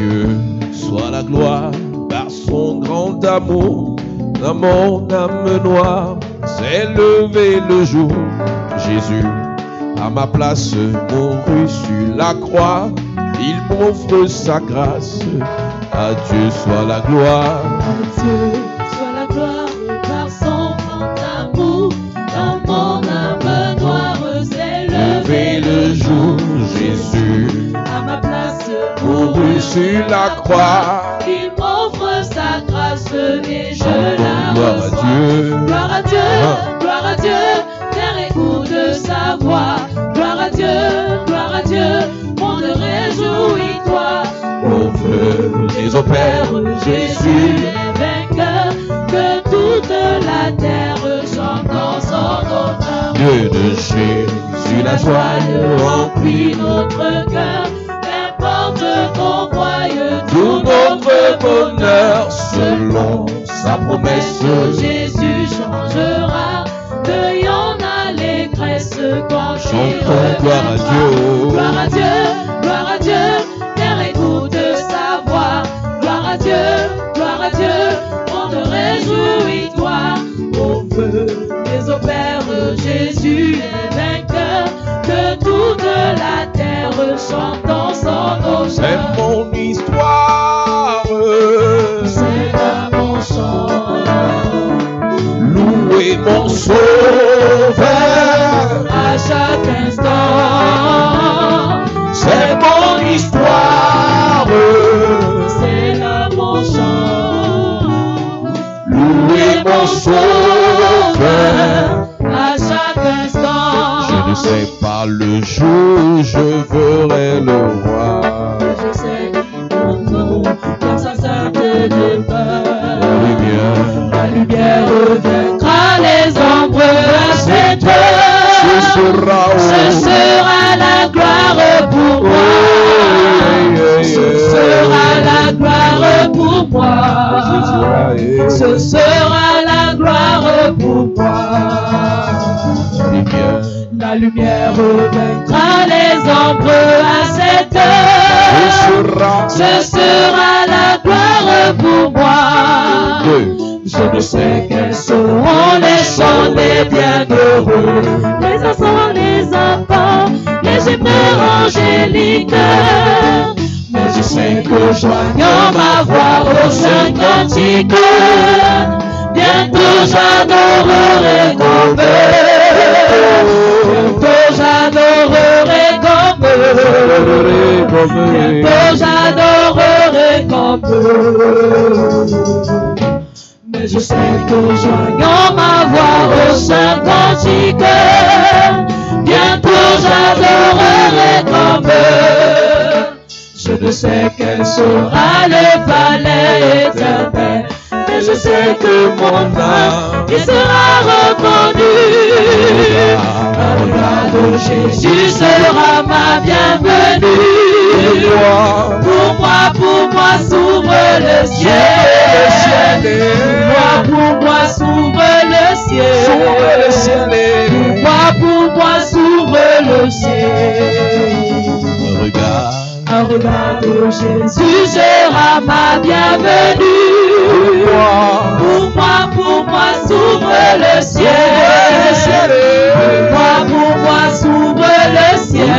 Dieu soit la gloire par son grand amour. Dans mon âme noire s'est levé le jour. Jésus, à ma place, mourut sur la croix. Il m'offre sa grâce. À Dieu soit la gloire. À Dieu soit la gloire par son grand amour. Dans mon âme noire s'est levé le jour. Jésus, à ma place, mourut sur la croix. Il m'offre sa grâce et je la Gloire à reçois. Dieu. Gloire à Dieu, gloire à Dieu, terre écoute sa voix. Gloire à Dieu, monde réjouis-toi. Au feu des opères, Jésus est vainqueur, que toute la terre chante en son honneur. Dieu de Jésus, la joie remplit notre cœur, n'importe qu'on voie tout notre bonheur selon sa promesse. Jésus changera de yon allégresse quand Chantons gloire à Dieu. Gloire à Dieu, gloire à Dieu, terre écoute sa voix. Gloire à Dieu, on te réjouis-toi. Au feu des opères, Jésus est vainqueur, que toute la terre chante en son honneur. C'est mon histoire, C'est là mon chant. louez mon sauveur. À chaque instant, C'est mon histoire, c'est là mon chant. louez mon sauveur. À chaque instant, Je ne sais pas le jour, je verrai le roi. je sais qu'il nous dans sa sainte demeure. La lumière vaincra les ombres à cette heure. Ce sera la gloire pour moi. Ce sera la gloire pour moi. Ce sera la gloire pour moi. La lumière vaincra les ombres à cette heure. Ce sera la gloire pour moi. Je ne sais quels seront les chants des bienheureux, les enfants, les enfants, les gémeurs angéliques. Mais je sais que joignant ma voix au chant cantique, bientôt j'adorerai comme eux. Bientôt j'adorerai comme eux. Bientôt j'adorerai comme eux. Mais je sais que joignant ma voix au chant cantique, bientôt j'adorerai comme eux. Je ne sais quel sera le palais éternel, mais je sais que mon âme y sera reconnue. Le regard de Jésus sera ma bienvenue. Pour moi s'ouvre le ciel. Pour moi s'ouvre le ciel. Pour moi s'ouvre le ciel. Un regard de Jésus sera ma bienvenue. Pour moi s'ouvre le ciel. Pour moi s'ouvre le ciel.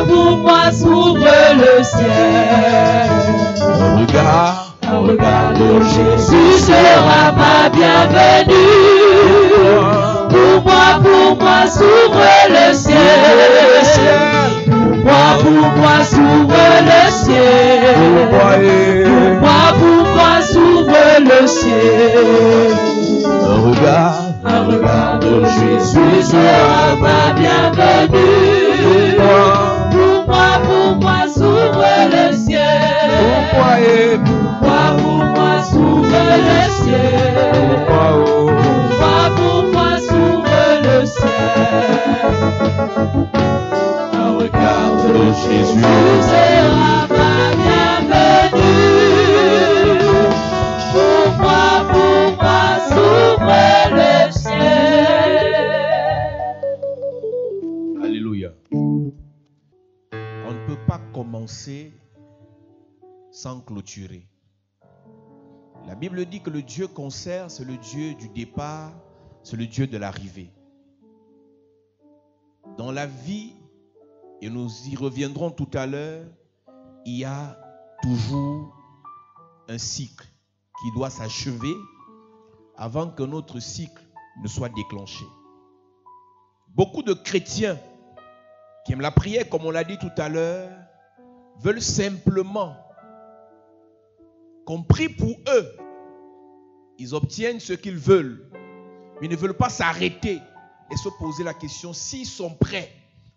Pour moi s'ouvre le ciel. Un regard de Jésus sera ma bienvenue. Pour moi s'ouvre le ciel. Pour moi s'ouvre le ciel. Pour moi s'ouvre le ciel. Un regard de Jésus sera ma bienvenue. Pour moi s'ouvre le ciel. Pour moi s'ouvre le ciel. Pour moi s'ouvre le ciel. Un regard de Jésus sera ma bienvenue. Pour moi s'ouvre le ciel. Alléluia. ne peut pas commencer sans clôturer. La Bible dit que le Dieu qu'on sert, c'est le Dieu du départ, c'est le Dieu de l'arrivée. Dans la vie, et nous y reviendrons tout à l'heure, il y a toujours un cycle qui doit s'achever avant que notre cycle ne soit déclenché. Beaucoup de chrétiens qui aiment la prière, comme on l'a dit tout à l'heure, veulent simplement qu'on prie pour eux. Ils obtiennent ce qu'ils veulent, mais ils ne veulent pas s'arrêter et se poser la question s'ils sont prêts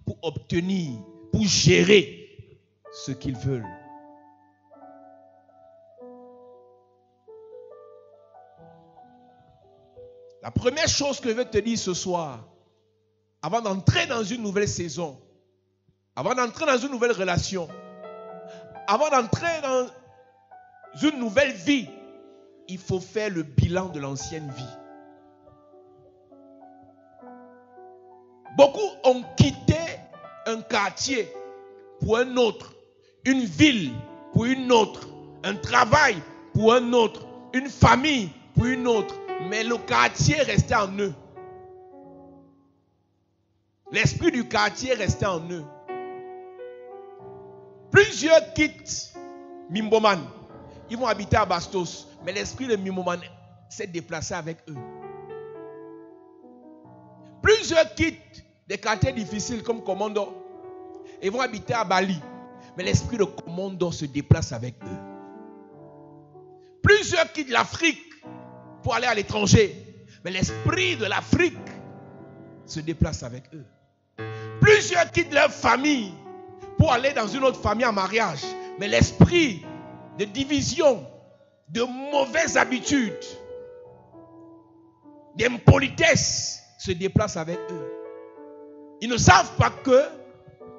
pour obtenir, pour gérer ce qu'ils veulent. La première chose que je vais te dire ce soir, avant d'entrer dans une nouvelle saison, avant d'entrer dans une nouvelle relation, avant d'entrer dans une nouvelle vie, il faut faire le bilan de l'ancienne vie. Beaucoup ont quitté un quartier pour un autre, une ville pour une autre, un travail pour un autre, une famille pour une autre, mais le quartier restait en eux. L'esprit du quartier restait en eux. Plusieurs quittent Mimboman. Ils vont habiter à Bastos. Mais l'esprit de Mimboman s'est déplacé avec eux. Plusieurs quittent des quartiers difficiles comme Commando. Ils vont habiter à Bali. Mais l'esprit de Commando se déplace avec eux. Plusieurs quittent l'Afrique pour aller à l'étranger. Mais l'esprit de l'Afrique se déplace avec eux. Plusieurs quittent leur famille pour aller dans une autre famille en mariage. Mais l'esprit de division, de mauvaises habitudes, d'impolitesse se déplace avec eux. Ils ne savent pas que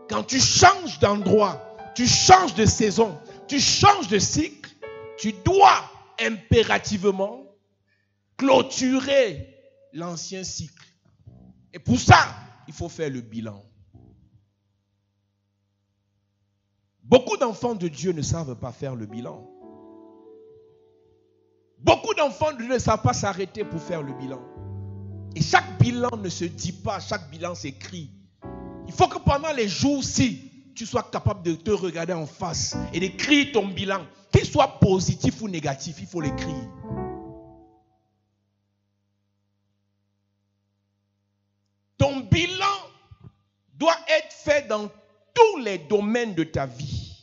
quand tu changes d'endroit, tu changes de saison, tu changes de cycle, tu dois impérativement clôturer l'ancien cycle. Et pour ça, il faut faire le bilan. Beaucoup d'enfants de Dieu ne savent pas faire le bilan. Beaucoup d'enfants de Dieu ne savent pas s'arrêter pour faire le bilan. Et chaque bilan ne se dit pas, chaque bilan s'écrit. Il faut que pendant les jours-ci, tu sois capable de te regarder en face et d'écrire ton bilan. Qu'il soit positif ou négatif, il faut l'écrire. Ton bilan doit être fait dans tous les domaines de ta vie.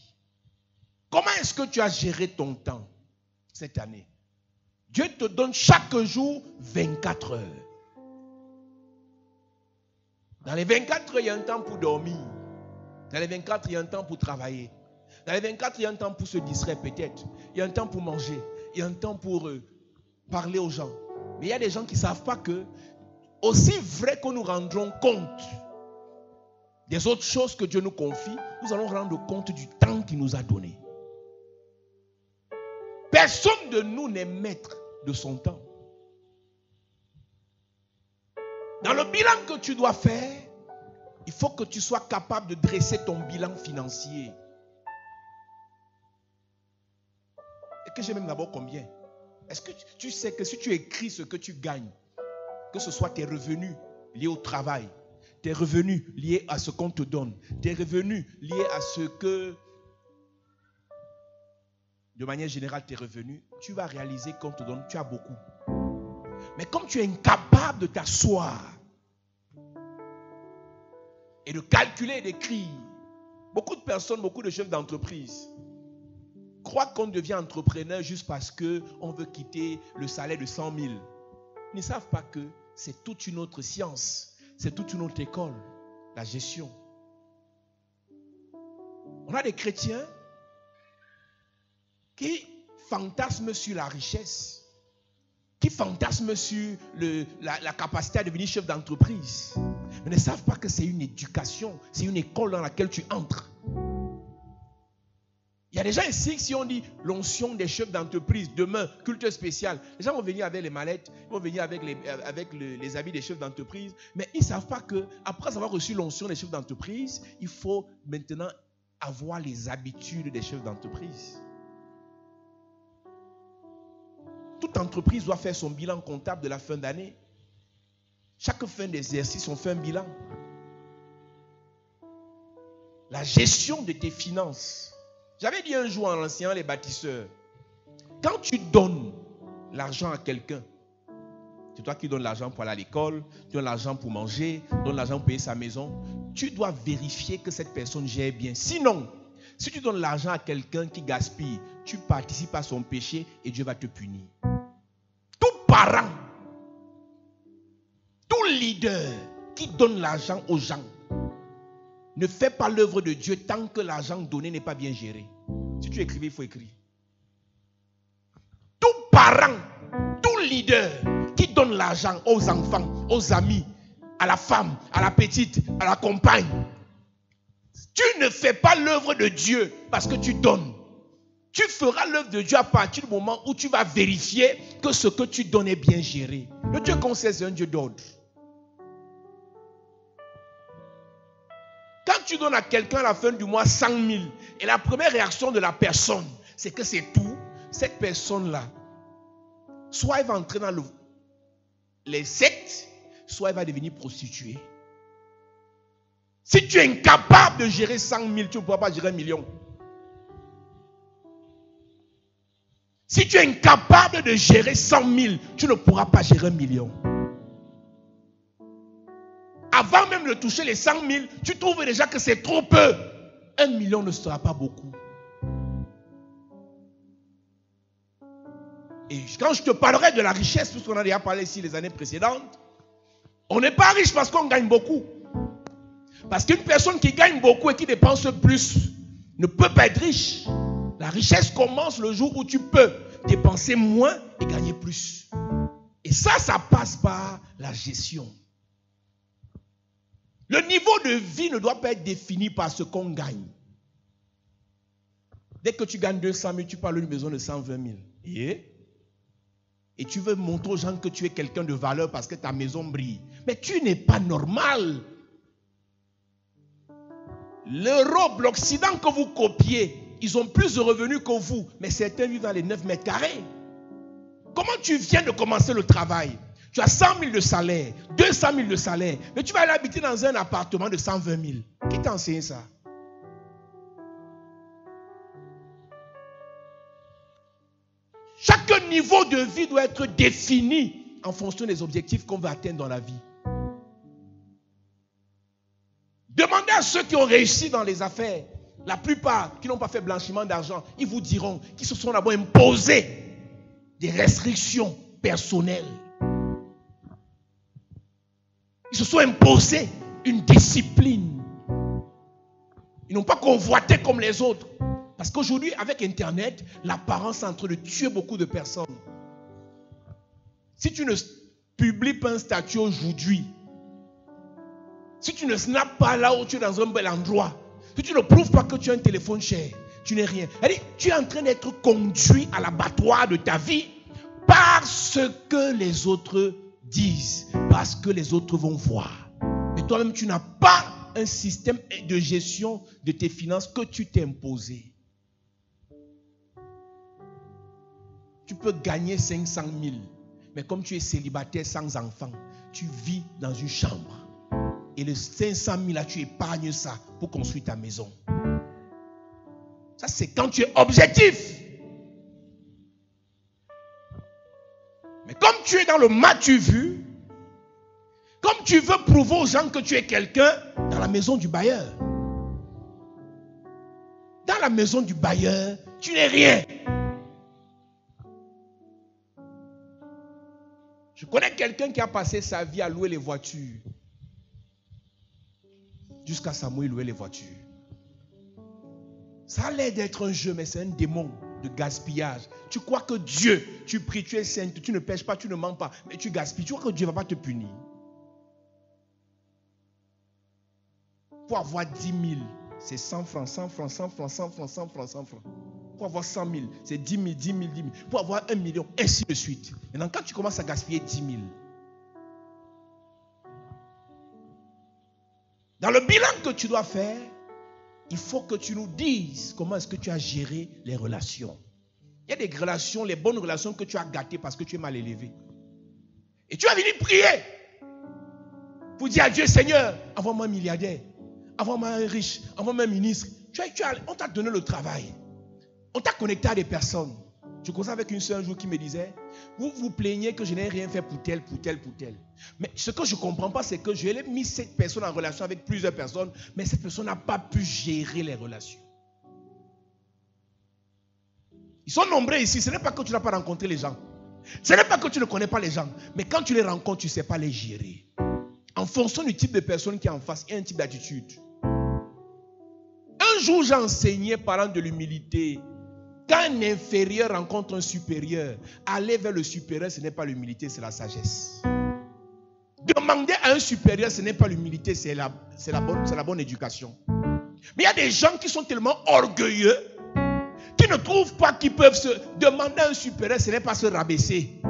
Comment est-ce que tu as géré ton temps cette année? Dieu te donne chaque jour 24 heures. Dans les 24 heures, il y a un temps pour dormir. Dans les 24, il y a un temps pour travailler. Dans les 24, il y a un temps pour se distraire peut-être. Il y a un temps pour manger. Il y a un temps pour parler aux gens. Mais il y a des gens qui ne savent pas que, aussi vrai que nous rendrons compte des autres choses que Dieu nous confie, nous allons rendre compte du temps qu'il nous a donné. Personne de nous n'est maître de son temps. Dans le bilan que tu dois faire, il faut que tu sois capable de dresser ton bilan financier. Et que j'ai même d'abord combien? Est-ce que tu sais que si tu écris ce que tu gagnes, que ce soit tes revenus liés au travail, tes revenus liés à ce qu'on te donne, tes revenus liés à ce que, de manière générale, tes revenus, tu vas réaliser qu'on te donne, tu as beaucoup. Mais comme tu es incapable de t'asseoir et de calculer et d'écrire, beaucoup de personnes, beaucoup de chefs d'entreprise croient qu'on devient entrepreneur juste parce qu'on veut quitter le salaire de 100 000. Ils ne savent pas que c'est toute une autre science, c'est toute une autre école, la gestion. On a des chrétiens qui fantasment sur la richesse, qui fantasment sur la capacité à devenir chef d'entreprise, mais ne savent pas que c'est une éducation, c'est une école dans laquelle tu entres. Il y a des gens ici, si on dit l'onction des chefs d'entreprise, demain, culte spécial, les gens vont venir avec les mallettes, ils vont venir avec les habits des chefs d'entreprise, mais ils ne savent pas qu'après avoir reçu l'onction des chefs d'entreprise, il faut maintenant avoir les habitudes des chefs d'entreprise. Toute entreprise doit faire son bilan comptable de la fin d'année. Chaque fin d'exercice, on fait un bilan. La gestion de tes finances. J'avais dit un jour en enseignant les bâtisseurs, quand tu donnes l'argent à quelqu'un, c'est toi qui donnes l'argent pour aller à l'école, tu donnes l'argent pour manger, tu donnes l'argent pour payer sa maison, tu dois vérifier que cette personne gère bien. Sinon, si tu donnes l'argent à quelqu'un qui gaspille, tu participes à son péché et Dieu va te punir. Tout parent, tout leader qui donne l'argent aux gens ne fait pas l'œuvre de Dieu tant que l'argent donné n'est pas bien géré. Si tu écrivais, il faut écrire. Tout parent, tout leader qui donne l'argent aux enfants, aux amis, à la femme, à la petite, à la compagne, tu ne fais pas l'œuvre de Dieu parce que tu donnes. Tu feras l'œuvre de Dieu à partir du moment où tu vas vérifier que ce que tu donnes est bien géré. Le Dieu qu'on sait, c'est un Dieu d'ordre. Quand tu donnes à quelqu'un à la fin du mois 100 000 et la première réaction de la personne, c'est que c'est tout, cette personne-là, soit elle va entrer dans les sectes, soit elle va devenir prostituée. Si tu es incapable de gérer 100 000, tu ne pourras pas gérer 1 million. Si tu es incapable de gérer 100 000, tu ne pourras pas gérer 1 million. Avant même de toucher les 100 000, tu trouves déjà que c'est trop peu. 1 million ne sera pas beaucoup. Et quand je te parlerai de la richesse, puisqu'on a déjà parlé ici les années précédentes, on n'est pas riche parce qu'on gagne beaucoup. Parce qu'une personne qui gagne beaucoup et qui dépense plus ne peut pas être riche. La richesse commence le jour où tu peux dépenser moins et gagner plus. Et ça passe par la gestion. Le niveau de vie ne doit pas être défini par ce qu'on gagne. Dès que tu gagnes 200 000, tu parles d'une maison de 120 000. Et tu veux montrer aux gens que tu es quelqu'un de valeur parce que ta maison brille. Mais tu n'es pas normal. L'Europe, l'Occident que vous copiez, ils ont plus de revenus que vous. Mais certains vivent dans les 9 mètres carrés. Comment tu viens de commencer le travail? Tu as 100 000 de salaire, 200 000 de salaire, mais tu vas aller habiter dans un appartement de 120 000. Qui t'a enseigné ça? Chaque niveau de vie doit être défini en fonction des objectifs qu'on veut atteindre dans la vie. Demandez à ceux qui ont réussi dans les affaires, la plupart qui n'ont pas fait blanchiment d'argent, ils vous diront qu'ils se sont d'abord imposés des restrictions personnelles. Ils se sont imposés une discipline. Ils n'ont pas convoité comme les autres. Parce qu'aujourd'hui, avec Internet, l'apparence est en train de tuer beaucoup de personnes. Si tu ne publies pas un statut aujourd'hui, si tu ne snaps pas là où tu es dans un bel endroit, si tu ne prouves pas que tu as un téléphone cher, tu n'es rien. C'est-à-dire, tu es en train d'être conduit à l'abattoir de ta vie par ce que les autres disent, parce que les autres vont voir. Mais toi-même, tu n'as pas un système de gestion de tes finances que tu t'es imposé. Tu peux gagner 500 000, mais comme tu es célibataire sans enfant, tu vis dans une chambre. Et les 500 000 là, tu épargnes ça pour construire ta maison. Ça, c'est quand tu es objectif. Mais comme tu es dans le m'as-tu vu, comme tu veux prouver aux gens que tu es quelqu'un, dans la maison du bailleur. Dans la maison du bailleur, tu n'es rien. Je connais quelqu'un qui a passé sa vie à louer les voitures. Jusqu'à Samuel louer les voitures. Ça a l'air d'être un jeu, mais c'est un démon de gaspillage. Tu crois que Dieu, tu pries, tu es sainte, tu ne pêches pas, tu ne mens pas, mais tu gaspilles. Tu crois que Dieu ne va pas te punir. Pour avoir 10 000, c'est 100 francs, 100 francs, 100 francs, 100 francs, 100 francs, 100 francs. Pour avoir 100 000, c'est 10 000, 10 000, 10 000. Pour avoir 1 million, ainsi de suite. Maintenant, quand tu commences à gaspiller 10 000, dans le bilan que tu dois faire, il faut que tu nous dises comment est-ce que tu as géré les relations. Il y a des relations, les bonnes relations que tu as gâtées parce que tu es mal élevé. Et tu as venu prier pour dire à Dieu, Seigneur, envoie-moi un milliardaire, envoie-moi un riche, envoie-moi un ministre. On t'a donné le travail. On t'a connecté à des personnes. Je commençais avec une soeur un jour qui me disait, vous vous plaignez que je n'ai rien fait pour tel. Mais ce que je ne comprends pas, c'est que je l'ai mis cette personne en relation avec plusieurs personnes, mais cette personne n'a pas pu gérer les relations. Ils sont nombreux ici. Ce n'est pas que tu n'as pas rencontré les gens. Ce n'est pas que tu ne connais pas les gens. Mais quand tu les rencontres, tu ne sais pas les gérer. En fonction du type de personne qui est en face, il y a un type d'attitude. Un jour, j'ai enseigné parlant de l'humilité. Quand un inférieur rencontre un supérieur, aller vers le supérieur, ce n'est pas l'humilité, c'est la sagesse. Demander à un supérieur, ce n'est pas l'humilité, c'est la bonne éducation. Mais il y a des gens qui sont tellement orgueilleux qui ne trouvent pas qu'ils peuvent se demander à un supérieur, ce n'est pas se rabaisser.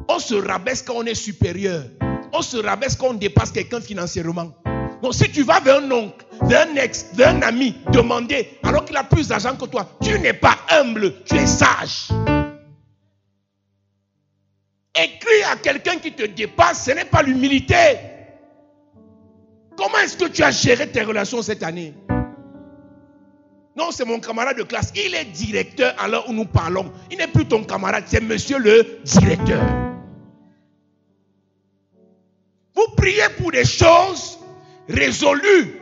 On se rabaisse quand on est supérieur. On se rabaisse quand on dépasse quelqu'un financièrement. Donc si tu vas vers un oncle, vers un ex, vers un ami, demander, alors qu'il a plus d'argent que toi, tu n'es pas humble, tu es sage. Écrire à quelqu'un qui te dépasse, ce n'est pas l'humilité. Comment est-ce que tu as géré tes relations cette année? Non, c'est mon camarade de classe. Il est directeur à l'heure où nous parlons. Il n'est plus ton camarade, c'est monsieur le directeur. Vous priez pour des choses résolues.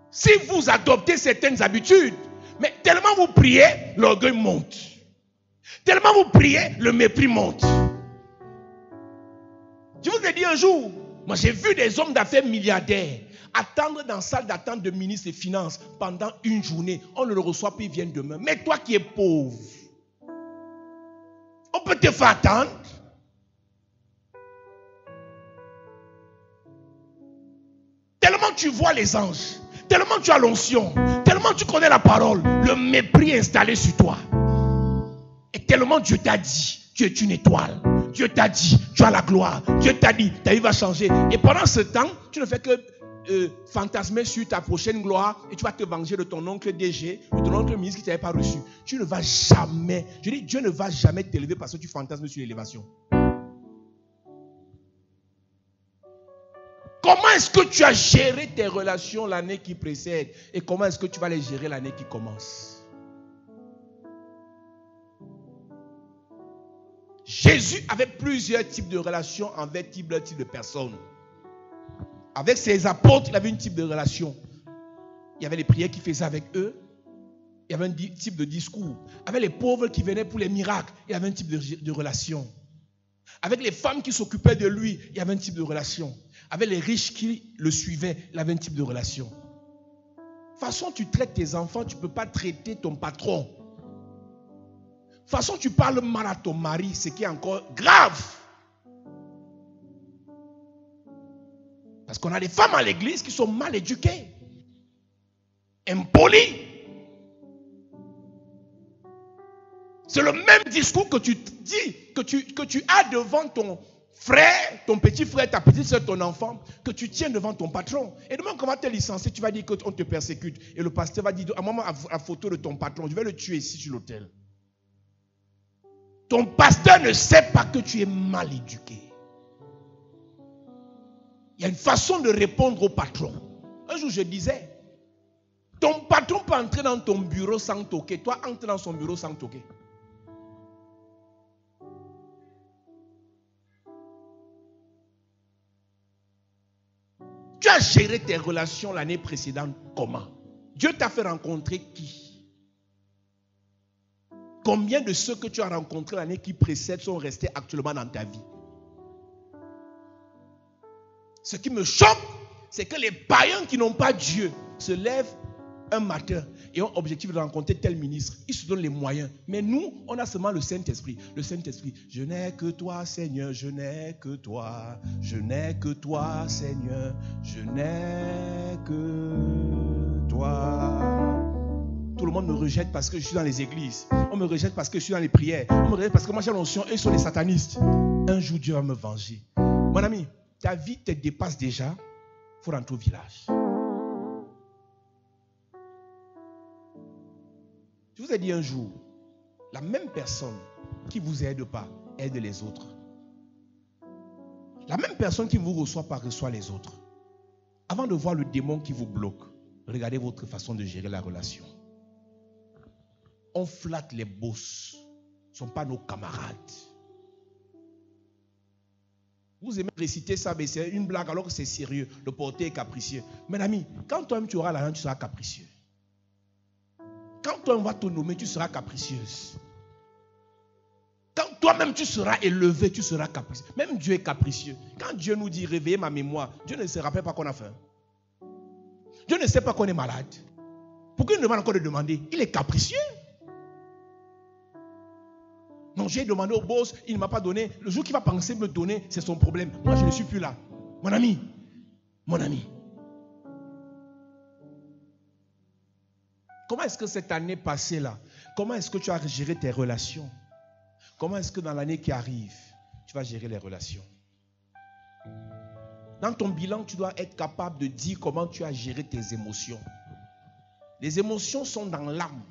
Si vous adoptez certaines habitudes, mais tellement vous priez, l'orgueil monte. Tellement vous priez, le mépris monte. Je vous ai dit un jour, moi j'ai vu des hommes d'affaires milliardaires attendre dans la salle d'attente de ministre des Finances pendant une journée. On ne le reçoit plus, il vient demain. Mais toi qui es pauvre, on peut te faire attendre. Tellement tu vois les anges, tellement tu as l'onction, tellement tu connais la parole, le mépris est installé sur toi. Et tellement Dieu t'a dit, tu es une étoile. Dieu t'a dit, tu as la gloire. Dieu t'a dit, ta vie va changer. Et pendant ce temps, tu ne fais que fantasmer sur ta prochaine gloire et tu vas te venger de ton oncle DG, de ton oncle ministre qui ne t'avait pas reçu. Tu ne vas jamais, je dis, Dieu ne va jamais t'élever parce que tu fantasmes sur l'élévation. Comment est-ce que tu as géré tes relations l'année qui précède et comment est-ce que tu vas les gérer l'année qui commence? Jésus avait plusieurs types de relations avec plusieurs types de personnes. Avec ses apôtres, il avait un type de relation. Il y avait les prières qu'il faisait avec eux. Il y avait un type de discours. Avec les pauvres qui venaient pour les miracles, il y avait un type de relation. Avec les femmes qui s'occupaient de lui, il y avait un type de relation. Avec les riches qui le suivaient, il y avait un type de relation. De toute façon, tu traites tes enfants, tu ne peux pas traiter ton patron. De toute façon, tu parles mal à ton mari, ce qui est encore grave. Parce qu'on a des femmes à l'église qui sont mal éduquées, impolies. C'est le même discours que tu dis, que tu as devant ton frère, ton petit frère, ta petite soeur, ton enfant, que tu tiens devant ton patron. Et demain, quand on va te licencier, tu vas dire qu'on te persécute. Et le pasteur va dire, à un moment, la photo de ton patron, je vais le tuer ici sur l'autel. Ton pasteur ne sait pas que tu es mal éduqué. Il y a une façon de répondre au patron. Un jour, je disais, ton patron peut entrer dans ton bureau sans toquer. Toi, entre dans son bureau sans toquer. Tu as géré tes relations l'année précédente comment? Dieu t'a fait rencontrer qui? Combien de ceux que tu as rencontrés l'année qui précède sont restés actuellement dans ta vie? Ce qui me choque, c'est que les païens qui n'ont pas Dieu se lèvent un matin et ont objectif de rencontrer tel ministre. Ils se donnent les moyens. Mais nous, on a seulement le Saint-Esprit. Le Saint-Esprit, je n'ai que toi, Seigneur, je n'ai que toi. Je n'ai que toi, Seigneur, je n'ai que toi. Tout le monde me rejette parce que je suis dans les églises. On me rejette parce que je suis dans les prières. On me rejette parce que moi j'ai l'onction. Eux sont les satanistes. Un jour, Dieu va me venger. Mon ami, ta vie te dépasse déjà. Il faut rentrer au village. Je vous ai dit un jour, la même personne qui ne vous aide pas, aide les autres. La même personne qui ne vous reçoit pas, reçoit les autres. Avant de voir le démon qui vous bloque, regardez votre façon de gérer la relation. On flatte les boss. Ce ne sont pas nos camarades. Vous aimez réciter ça, mais c'est une blague alors que c'est sérieux. Le porteur est capricieux. Mes amis, quand toi-même tu auras l'argent, tu seras capricieux. Quand toi-même on va te nommer, tu seras capricieuse. Quand toi-même tu seras élevé, tu seras capricieux. Même Dieu est capricieux. Quand Dieu nous dit réveillez ma mémoire, Dieu ne se rappelle pas qu'on a faim. Dieu ne sait pas qu'on est malade. Pourquoi il nous demande encore de demander? Il est capricieux. Non, j'ai demandé au boss, il ne m'a pas donné. Le jour qu'il va penser me donner, c'est son problème. Moi, je ne suis plus là. Mon ami, comment est-ce que cette année passée là, comment est-ce que tu as géré tes relations? Comment est-ce que dans l'année qui arrive, tu vas gérer les relations? Dans ton bilan, tu dois être capable de dire comment tu as géré tes émotions. Les émotions sont dans l'âme.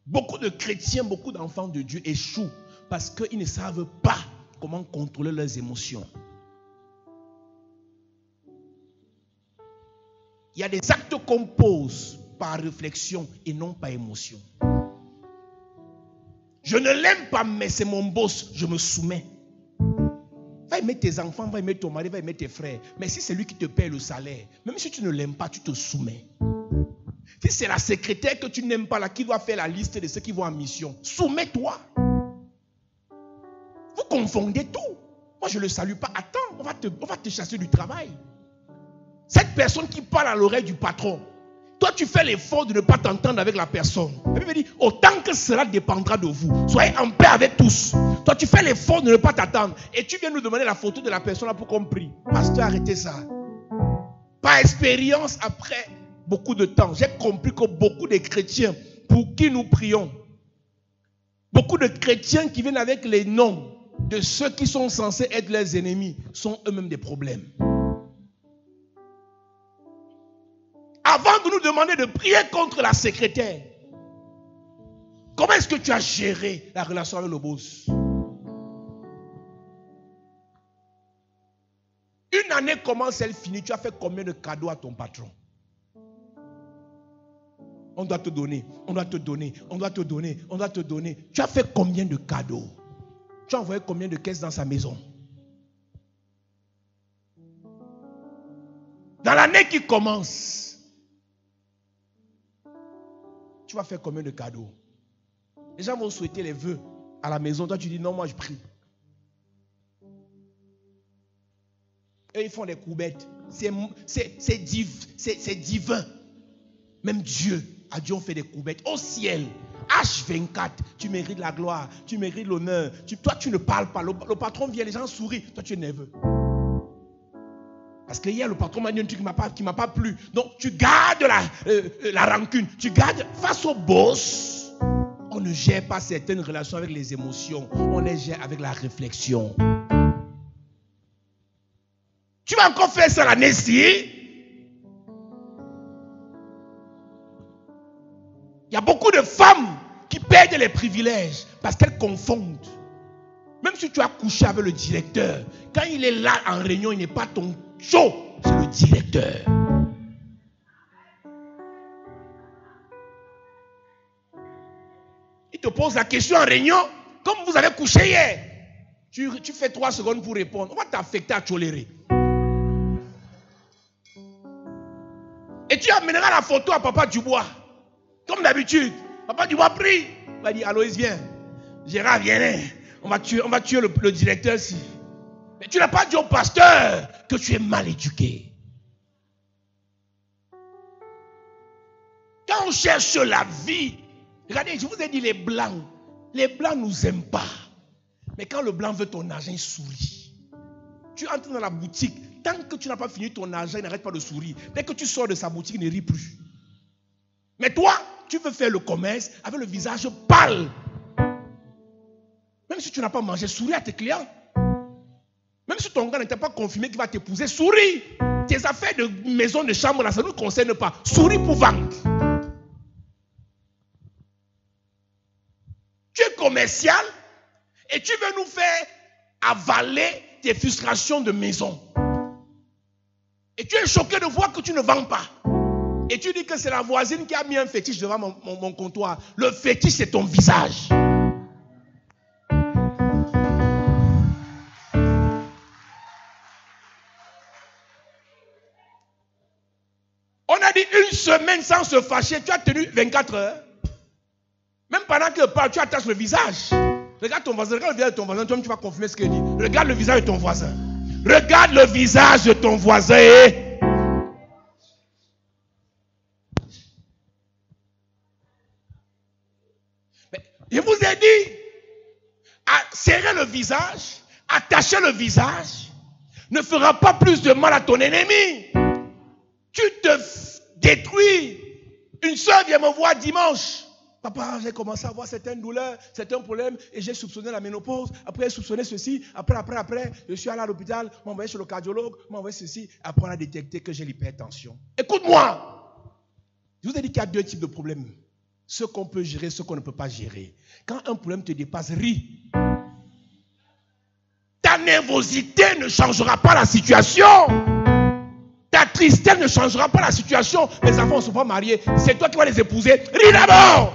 Beaucoup de chrétiens, beaucoup d'enfants de Dieu échouent parce qu'ils ne savent pas comment contrôler leurs émotions. Il y a des actes qu'on pose par réflexion et non par émotion. Je ne l'aime pas, mais c'est mon boss, je me soumets. Va aimer tes enfants, va aimer ton mari, va aimer tes frères. Mais si c'est lui qui te paye le salaire, même si tu ne l'aimes pas, tu te soumets. Si c'est la secrétaire que tu n'aimes pas là, qui doit faire la liste de ceux qui vont en mission, soumets-toi. Vous confondez tout. Moi, je ne le salue pas. Attends, on va te chasser du travail. Cette personne qui parle à l'oreille du patron, toi, tu fais l'effort de ne pas t'entendre avec la personne. La Bible dit, autant que cela dépendra de vous, soyez en paix avec tous. Toi, tu fais l'effort de ne pas t'attendre. Et tu viens nous demander la photo de la personne là pour qu'on prie. Pasteur, arrêtez ça. Par expérience, après beaucoup de temps, j'ai compris que beaucoup de chrétiens pour qui nous prions, beaucoup de chrétiens qui viennent avec les noms de ceux qui sont censés être leurs ennemis, sont eux-mêmes des problèmes. Avant de nous demander de prier contre la secrétaire, comment est-ce que tu as géré la relation avec le boss? Une année commence, elle finit, tu as fait combien de cadeaux à ton patron? On doit te donner, on doit te donner, on doit te donner, on doit te donner. Tu as fait combien de cadeaux? Tu as envoyé combien de caisses dans sa maison? Dans l'année qui commence, tu vas faire combien de cadeaux? Les gens vont souhaiter les vœux à la maison. Toi, tu dis non, moi je prie. Et ils font des coubettes. C'est divin. Même Dieu, à Dieu on fait des coubettes. Au ciel, H24, tu mérites la gloire, tu mérites l'honneur. Toi, tu ne parles pas. Le patron vient, les gens sourient. Toi, tu es nerveux. Parce que hier, le patron m'a dit un truc qui ne m'a pas plu. Donc, tu gardes la rancune. Tu gardes face au boss. On ne gère pas certaines relations avec les émotions. On les gère avec la réflexion. Tu vas encore faire ça l'année-ci? Il y a beaucoup de femmes qui perdent les privilèges parce qu'elles confondent. Même si tu as couché avec le directeur, quand il est là en réunion, il n'est pas ton show, c'est le directeur. Il te pose la question en réunion, comme vous avez couché hier. Tu fais 3 secondes pour répondre. On va t'affecter à tolérer. Et tu amèneras la photo à Papa Dubois. Comme d'habitude. Papa Dubois prie. Il va dire, Aloïs, viens. Gérard, viens. On va tuer le directeur ici. Mais tu n'as pas dit au pasteur que tu es mal éduqué. Quand on cherche la vie, regardez, je vous ai dit les blancs nous aiment pas. Mais quand le blanc veut ton argent, il sourit. Tu entres dans la boutique, tant que tu n'as pas fini ton argent, il n'arrête pas de sourire. Dès que tu sors de sa boutique, il ne rit plus. Mais toi, tu veux faire le commerce avec le visage pâle. Même si tu n'as pas mangé, souris à tes clients. Même si ton gars n'était pas confirmé qu'il va t'épouser, souris. Tes affaires de maison, de chambre, là, ça ne nous concerne pas. Souris pour vendre. commercial et tu veux nous faire avaler tes frustrations de maison. Et tu es choqué de voir que tu ne vends pas. Et tu dis que c'est la voisine qui a mis un fétiche devant mon comptoir. Le fétiche, c'est ton visage. On a dit une semaine sans se fâcher. Tu as tenu 24 heures. Même pendant que parle, tu attaches le visage. Regarde ton voisin, regarde le visage de ton voisin. Toi, tu vas confirmer ce qu'il dit. Regarde le visage de ton voisin. Regarde le visage de ton voisin. Mais je vous ai dit, serrer le visage, attacher le visage, ne fera pas plus de mal à ton ennemi. Tu te détruis. Une soeur vient me voir dimanche. Papa, j'ai commencé à avoir certaines douleurs, certains problèmes, et j'ai soupçonné la ménopause. Après, j'ai soupçonné ceci. Après, je suis allé à l'hôpital, m'a envoyé chez le cardiologue, m'a envoyé ceci. Après, on a détecté que j'ai l'hypertension. Écoute-moi. Je vous ai dit qu'il y a deux types de problèmes. Ceux qu'on peut gérer, ceux qu'on ne peut pas gérer. Quand un problème te dépasse, ris. Ta nervosité ne changera pas la situation. Ta tristesse ne changera pas la situation. Les enfants ne sont pas mariés. C'est toi qui vas les épouser. Ris d'abord.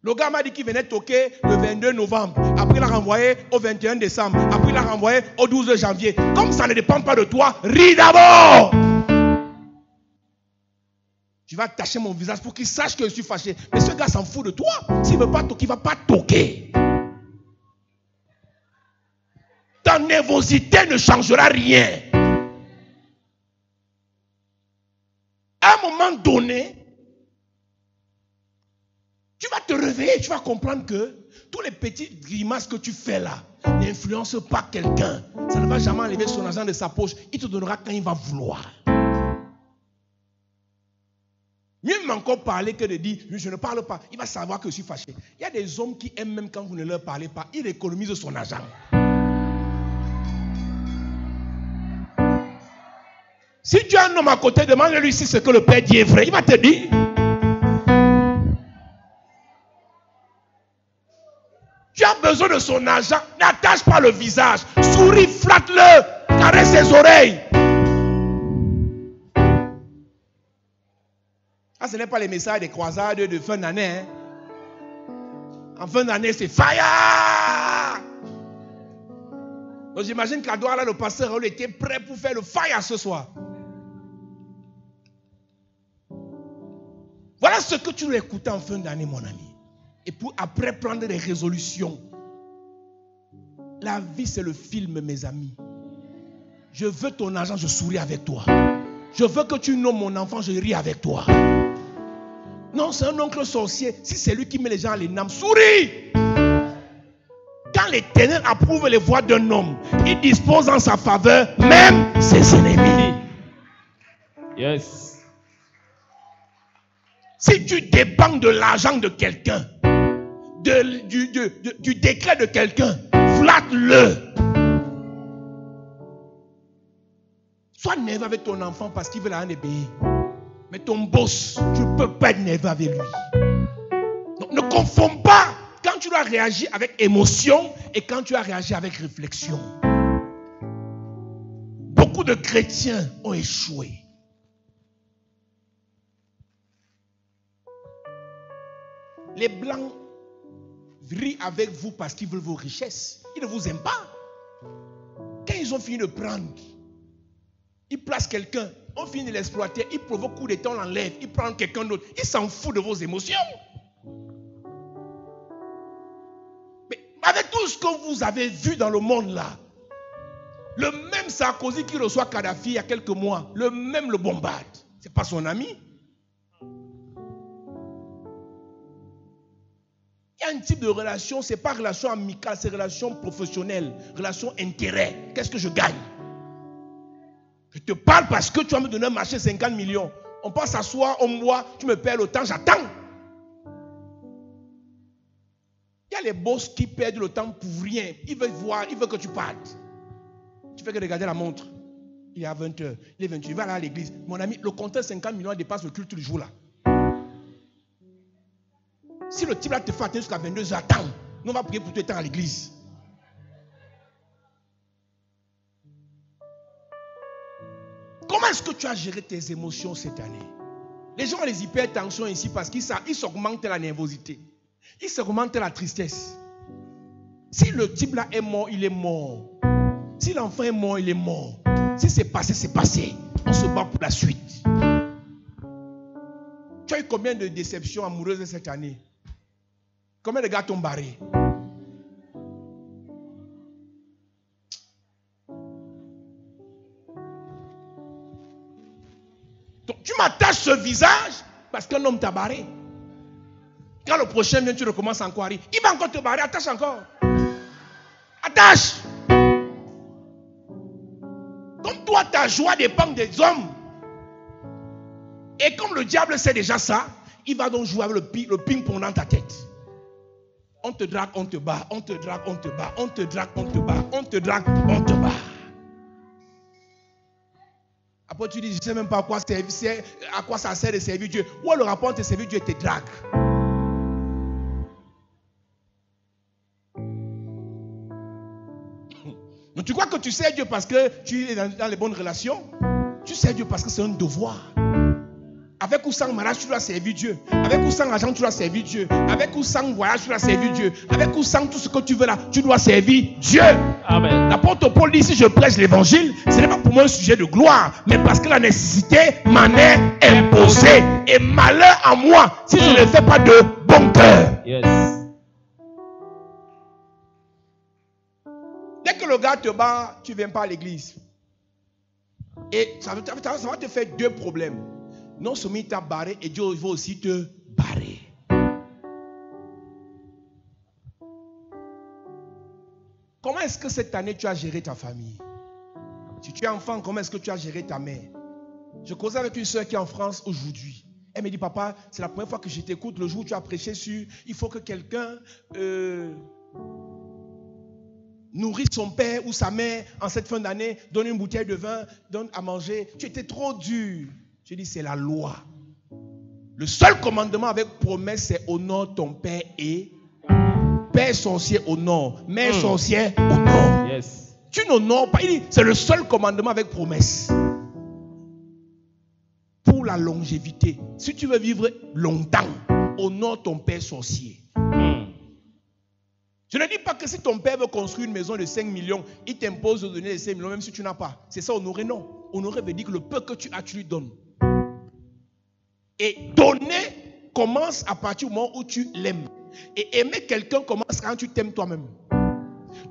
Le gars m'a dit qu'il venait toquer le 22 novembre. Après, il l'a renvoyé au 21 décembre. Après, il l'a renvoyé au 12 janvier. Comme ça ne dépend pas de toi, ris d'abord. Tu vas tacher mon visage pour qu'il sache que je suis fâché. Mais ce gars s'en fout de toi. S'il ne veut pas toquer, il ne va pas toquer. Ta nervosité ne changera rien. À un moment donné, tu vas te réveiller, tu vas comprendre que tous les petites grimaces que tu fais là n'influencent pas quelqu'un. Ça ne va jamais enlever son argent de sa poche. Il te donnera quand il va vouloir. Mieux m'encore parler que de dire je ne parle pas. Il va savoir que je suis fâché. Il y a des hommes qui aiment même quand vous ne leur parlez pas. Il économise son argent. Si tu as un homme à côté, demande-lui si ce que le Père dit est vrai. Il va te dire. Tu as besoin de son argent. N'attache pas le visage. Souris, flatte-le. Caresse ses oreilles. Ah, ce n'est pas les messages des croisades de fin d'année. Hein. En fin d'année, c'est fire. Donc j'imagine qu'à Douala, le pasteur Raoul était prêt pour faire le fire ce soir. Voilà ce que tu dois écouter en fin d'année, mon ami. Et pour après prendre des résolutions. La vie, c'est le film, mes amis. Je veux ton argent, je souris avec toi. Je veux que tu nommes mon enfant, je ris avec toi. Non, c'est un oncle sorcier. Si c'est lui qui met les gens à l'ENAM, souris. Quand l'Éternel approuve les voies d'un homme, il dispose en sa faveur même ses ennemis. Yes. Si tu dépends de l'argent de quelqu'un, du décret de quelqu'un, flatte-le. Sois nerveux avec ton enfant parce qu'il veut la payer. Mais ton boss, tu ne peux pas être nerveux avec lui. Donc ne confonds pas quand tu dois réagir avec émotion et quand tu dois réagir avec réflexion. Beaucoup de chrétiens ont échoué. Les blancs rient avec vous parce qu'ils veulent vos richesses. Ils ne vous aiment pas. Quand ils ont fini de prendre, ils placent quelqu'un, on finit de l'exploiter, ils provoquent coup d'état, on l'enlève, ils prennent quelqu'un d'autre. Ils s'en foutent de vos émotions. Mais avec tout ce que vous avez vu dans le monde là, le même Sarkozy qui reçoit Kadhafi il y a quelques mois, le même le bombarde. Ce n'est pas son ami. Il y a un type de relation, ce n'est pas relation amicale, c'est relation professionnelle, relation intérêt. Qu'est-ce que je gagne? Je te parle parce que tu vas me donner un marché 50 millions. On passe s'asseoir, on me voit, tu me perds le temps, j'attends. Il y a les boss qui perdent le temps pour rien. Ils veulent voir, ils veulent que tu partes. Tu fais que regarder la montre. Il est à 20h, il est 28h, il va aller à l'église. Mon ami, le compteur 50 millions dépasse le culte du jour là. Si le type là te fait attendre jusqu'à 22h, attends. Nous on va prier pour toi étant à l'église. Comment est-ce que tu as géré tes émotions cette année? Les gens ont les hypertensions ici parce qu'ils s'augmentent la nervosité. Ils s'augmentent la tristesse. Si le type là est mort, il est mort. Si l'enfant est mort, il est mort. Si c'est passé, c'est passé. On se bat pour la suite. Tu as eu combien de déceptions amoureuses cette année? Combien de gars t'ont barré? Donc, tu m'attaches ce visage parce qu'un homme t'a barré. Quand le prochain vient, tu recommences encore à rire. Il va encore te barrer, attache encore. Attache. Comme toi, ta joie dépend des hommes. Et comme le diable sait déjà ça, il va donc jouer avec le ping-pong dans ta tête. On te drague, on te bat. On te drague, on te bat. On te drague, on te bat. On te drague, on te bat. Après tu dis, je ne sais même pas à quoi ça sert de servir Dieu. Où est le rapport entre servir Dieu et tes dragues? Donc tu crois que tu sers Dieu parce que tu es dans les bonnes relations? Tu sers Dieu parce que c'est un devoir. Avec ou sans mariage, tu dois servir Dieu. Avec ou sans argent, tu dois servir Dieu. Avec ou sans voyage, tu dois servir Dieu. Avec ou sans tout ce que tu veux là, tu dois servir Dieu. Amen. L'apôtre Paul dit, si je prêche l'évangile, ce n'est pas pour moi un sujet de gloire, mais parce que la nécessité m'en est imposée. Et malheur à moi si je ne le fais pas de bon cœur. Yes. Dès que le gars te bat, tu ne viens pas à l'église. Et ça va te faire deux problèmes. Non seulement il t'a barré, et Dieu va aussi te barrer. Comment est-ce que cette année tu as géré ta famille? Si tu es enfant, comment est-ce que tu as géré ta mère? Je causais avec une soeur qui est en France aujourd'hui. Elle me dit, papa, c'est la première fois que je t'écoute le jour où tu as prêché sur il faut que quelqu'un nourrisse son père ou sa mère en cette fin d'année, donne une bouteille de vin, donne à manger. Tu étais trop dur. Je dis, c'est la loi. Le seul commandement avec promesse, c'est honore ton père et père sorcier honore, mère sorcière honore. Yes. Tu n'honores pas. Il dit, c'est le seul commandement avec promesse. Pour la longévité. Si tu veux vivre longtemps, honore ton père sorcier. Je ne dis pas que si ton père veut construire une maison de 5 millions, il t'impose de donner les 5 millions même si tu n'as pas. C'est ça honorer, non. Honorer veut dire que le peu que tu as, tu lui donnes. Et donner commence à partir du moment où tu l'aimes. Et aimer quelqu'un commence quand tu t'aimes toi-même.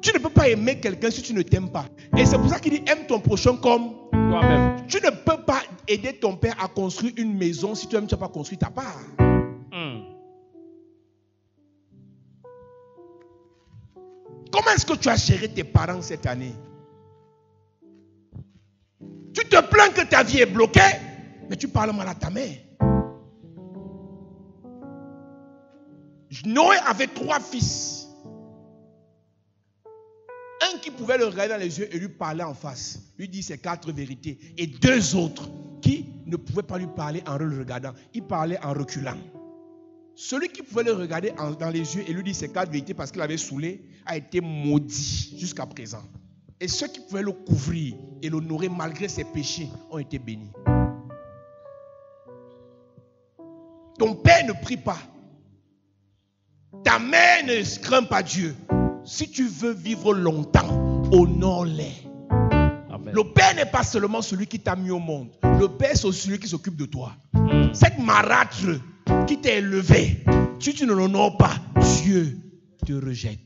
Tu ne peux pas aimer quelqu'un si tu ne t'aimes pas. Et c'est pour ça qu'il dit aime ton prochain comme toi-même. Tu ne peux pas aider ton père à construire une maison si toi-même tu n'as pas construit ta part. Comment est-ce que tu as géré tes parents cette année? Tu te plains que ta vie est bloquée, mais tu parles mal à ta mère. Noé avait 3 fils. Un qui pouvait le regarder dans les yeux et lui parler en face. Lui dit ses 4 vérités. Et 2 autres qui ne pouvaient pas lui parler en le regardant. Il parlait en reculant. Celui qui pouvait le regarder dans les yeux et lui dire ses 4 vérités parce qu'il avait saoulé a été maudit jusqu'à présent. Et ceux qui pouvaient le couvrir et l'honorer malgré ses péchés ont été bénis. Ton père ne prie pas. Ta mère ne craint pas Dieu. Si tu veux vivre longtemps, honore-les. Amen. Le père n'est pas seulement celui qui t'a mis au monde. Le père, c'est celui qui s'occupe de toi. Cette marâtre qui t'a élevé, si tu ne l'honores pas, Dieu te rejette.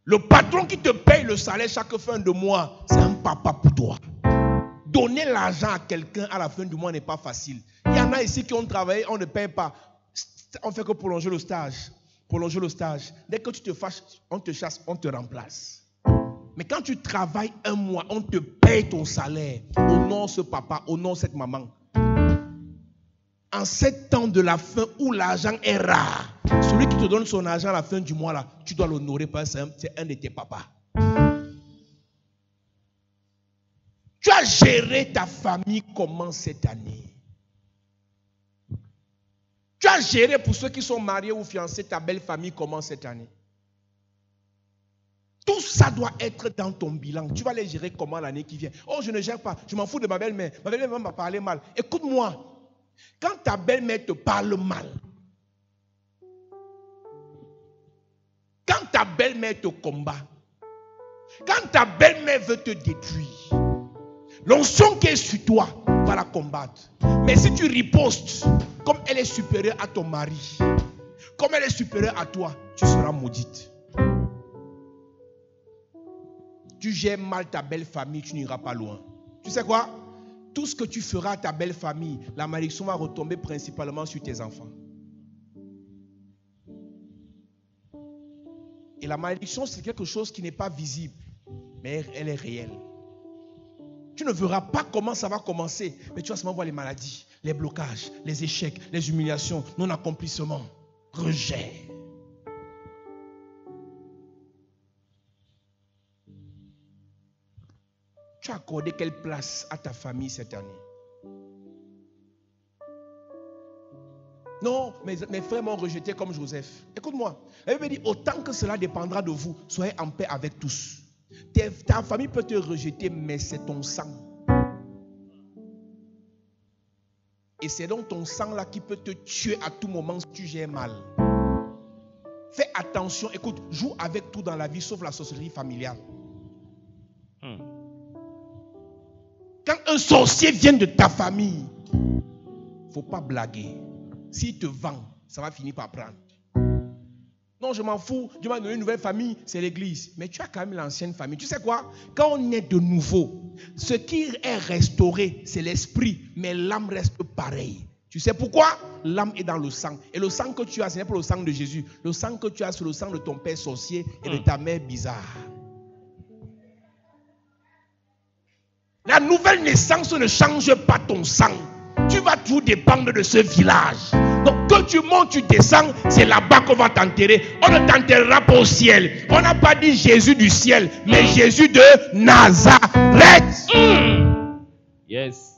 Le patron qui te paye le salaire chaque fin de mois, c'est un papa pour toi. Donner l'argent à quelqu'un à la fin du mois n'est pas facile. Il y en a ici qui ont travaillé, on ne paye pas. On fait que prolonger le stage. Prolonger le stage. Dès que tu te fâches, on te chasse, on te remplace. Mais quand tu travailles un mois, on te paye ton salaire. Honore ce papa, honore cette maman. En ces temps de la fin où l'argent est rare, celui qui te donne son argent à la fin du mois, là, tu dois l'honorer parce que c'est un de tes papas. Tu as géré ta famille comment cette année? Tu as géré pour ceux qui sont mariés ou fiancés, ta belle famille comment cette année? Tout ça doit être dans ton bilan. Tu vas les gérer comment l'année qui vient? Oh, je ne gère pas. Je m'en fous de ma belle-mère. Ma belle-mère m'a parlé mal. Écoute-moi. Quand ta belle-mère te parle mal, quand ta belle-mère te combat, quand ta belle-mère veut te détruire, l'onction qui est sur toi va la combattre. Mais si tu ripostes, comme elle est supérieure à ton mari, comme elle est supérieure à toi, tu seras maudite. Tu gères mal ta belle famille, tu n'iras pas loin. Tu sais quoi? Tout ce que tu feras à ta belle famille, la malédiction va retomber principalement sur tes enfants. Et la malédiction, c'est quelque chose qui n'est pas visible, mais elle est réelle. Tu ne verras pas comment ça va commencer, mais tu vas seulement voir les maladies, les blocages, les échecs, les humiliations, non-accomplissement, rejet. Tu as accordé quelle place à ta famille cette année? Non, mes frères m'ont rejeté comme Joseph. Écoute-moi, la Bible dit, autant que cela dépendra de vous, soyez en paix avec tous. Ta famille peut te rejeter, mais c'est ton sang. Et c'est donc ton sang là qui peut te tuer à tout moment si tu gères mal. Fais attention, écoute, joue avec tout dans la vie sauf la sorcellerie familiale. Quand un sorcier vient de ta famille, il ne faut pas blaguer. S'il te vend, ça va finir par prendre. Non, je m'en fous. Dieu m'a donné une nouvelle famille, c'est l'église. Mais tu as quand même l'ancienne famille. Tu sais quoi? Quand on est de nouveau, ce qui est restauré, c'est l'esprit, mais l'âme reste pareille. Tu sais pourquoi? L'âme est dans le sang. Et le sang que tu as, ce n'est pas le sang de Jésus. Le sang que tu as, c'est le sang de ton père sorcier et de ta mère bizarre. La nouvelle naissance ne change pas ton sang. Tu vas tout dépendre de ce village. Donc que tu montes, tu descends, c'est là-bas qu'on va t'enterrer. On ne t'enterrera pas au ciel. On n'a pas dit Jésus du ciel, mais Jésus de Nazareth. Yes.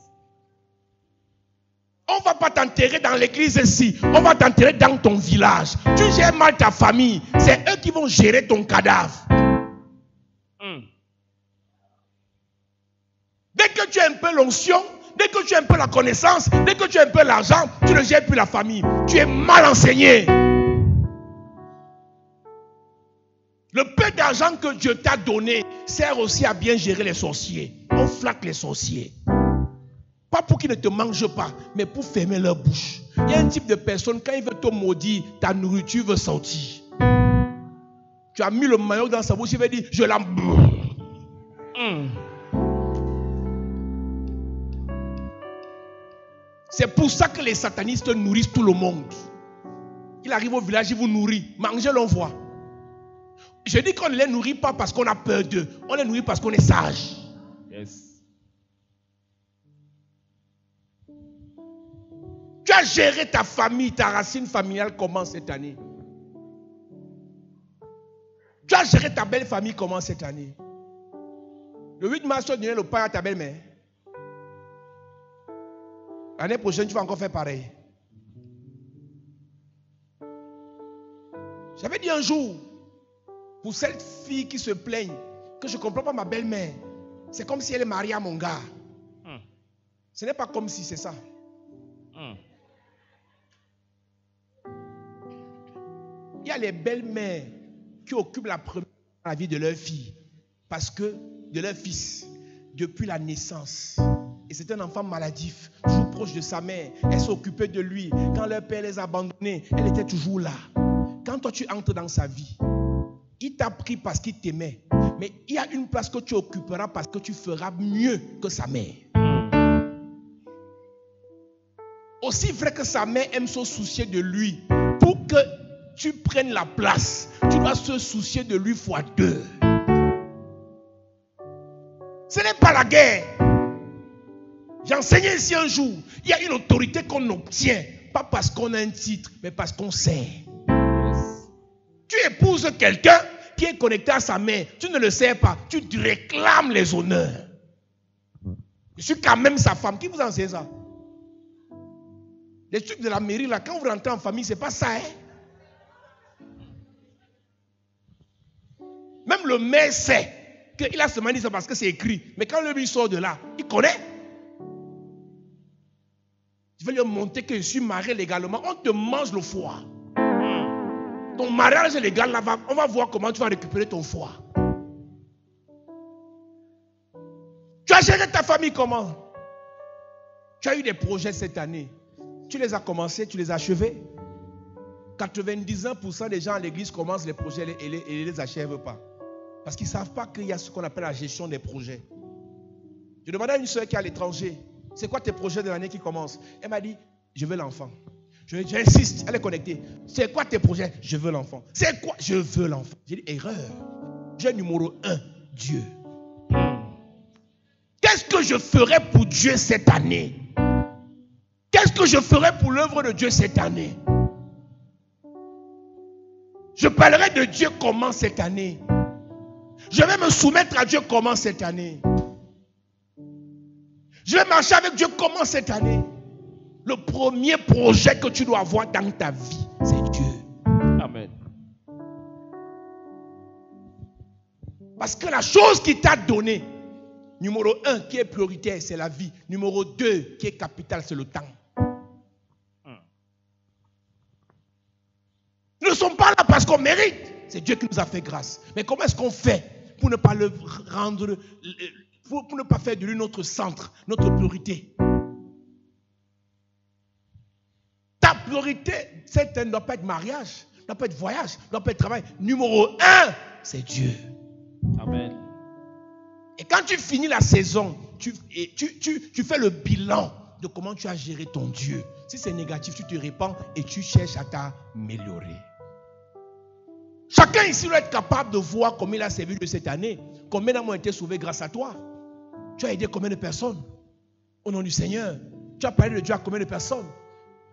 On ne va pas t'enterrer dans l'église ici. On va t'enterrer dans ton village. Tu gères mal ta famille. C'est eux qui vont gérer ton cadavre. Dès que tu as un peu l'onction, dès que tu as un peu la connaissance, dès que tu as un peu l'argent, tu ne gères plus la famille. Tu es mal enseigné. Le peu d'argent que Dieu t'a donné sert aussi à bien gérer les sorciers. On flatte les sorciers. Pas pour qu'ils ne te mangent pas, mais pour fermer leur bouche. Il y a un type de personne, quand il veut te maudire, ta nourriture veut sortir. Tu as mis le maillot dans sa bouche, il veut dire, je la... C'est pour ça que les satanistes nourrissent tout le monde. Il arrive au village, il vous nourrit. Mangez, l'on voit. Je dis qu'on ne les nourrit pas parce qu'on a peur d'eux. On les nourrit parce qu'on est sage. Yes. Tu as géré ta famille, ta racine familiale comment cette année? Tu as géré ta belle famille comment cette année? Le 8 mars, tu as donné le pain à ta belle-mère. L'année prochaine, tu vas encore faire pareil. J'avais dit un jour, pour cette fille qui se plaigne, que je ne comprends pas ma belle-mère. C'est comme si elle est mariée à mon gars. Ce n'est pas comme si c'est ça. Il y a les belles-mères qui occupent la première place dans la vie de leur fille. Parce que, de leur fils, depuis la naissance. Et c'est un enfant maladif, toujours proche de sa mère. Elle s'occupait de lui. Quand leur père les a abandonnés, elle était toujours là. Quand toi tu entres dans sa vie, il t'a pris parce qu'il t'aimait. Mais il y a une place que tu occuperas parce que tu feras mieux que sa mère. Aussi vrai que sa mère aime se soucier de lui, pour que tu prennes la place, tu dois se soucier de lui fois 2. Ce n'est pas la guerre. J'ai enseigné ici un jour, il y a une autorité qu'on obtient, pas parce qu'on a un titre, mais parce qu'on sait. Tu épouses quelqu'un qui est connecté à sa mère, tu ne le sais pas, tu réclames les honneurs. Je suis quand même sa femme. Qui vous enseigne ça? Les trucs de la mairie, là, quand vous rentrez en famille, c'est pas ça. Hein? Même le maire sait qu'il a seulement dit ça parce que c'est écrit. Mais quand le lui sort de là, il connaît. Je vais lui montrer que je suis marié légalement. On te mange le foie. Ton mariage légal, là, on va voir comment tu vas récupérer ton foie. Tu as géré ta famille comment? Tu as eu des projets cette année. Tu les as commencés, tu les as achevés. 99% des gens à l'église commencent les projets et ne les achèvent pas. Parce qu'ils ne savent pas qu'il y a ce qu'on appelle la gestion des projets. Je demandais à une soeur qui est à l'étranger, c'est quoi tes projets de l'année qui commencent? Elle m'a dit, je veux l'enfant. J'insiste, elle est connectée. C'est quoi tes projets? Je veux l'enfant. C'est quoi? Je veux l'enfant. J'ai dit, erreur. Projet numéro 1, Dieu. Qu'est-ce que je ferai pour Dieu cette année? Qu'est-ce que je ferai pour l'œuvre de Dieu cette année? Je parlerai de Dieu comment cette année? Je vais me soumettre à Dieu comment cette année? Je vais marcher avec Dieu comment cette année? Le premier projet que tu dois avoir dans ta vie, c'est Dieu. Amen. Parce que la chose qu'il t'a donnée, numéro 1 qui est prioritaire, c'est la vie. Numéro 2 qui est capital, c'est le temps. Nous ne sommes pas là parce qu'on mérite. C'est Dieu qui nous a fait grâce. Mais comment est-ce qu'on fait pour ne pas le rendre, pour ne pas faire de lui notre centre, notre priorité? Ta priorité, ne doit pas être mariage, ne doit pas être voyage, ne doit pas être travail. Numéro 1, c'est Dieu. Amen. Et quand tu finis la saison, tu fais le bilan de comment tu as géré ton Dieu. Si c'est négatif, tu te répands et tu cherches à t'améliorer. Chacun ici doit être capable de voir combien il a servi Dieu cette année. Combien d'âmes ont été sauvés grâce à toi. Tu as aidé combien de personnes? Au nom du Seigneur. Tu as parlé de Dieu à combien de personnes?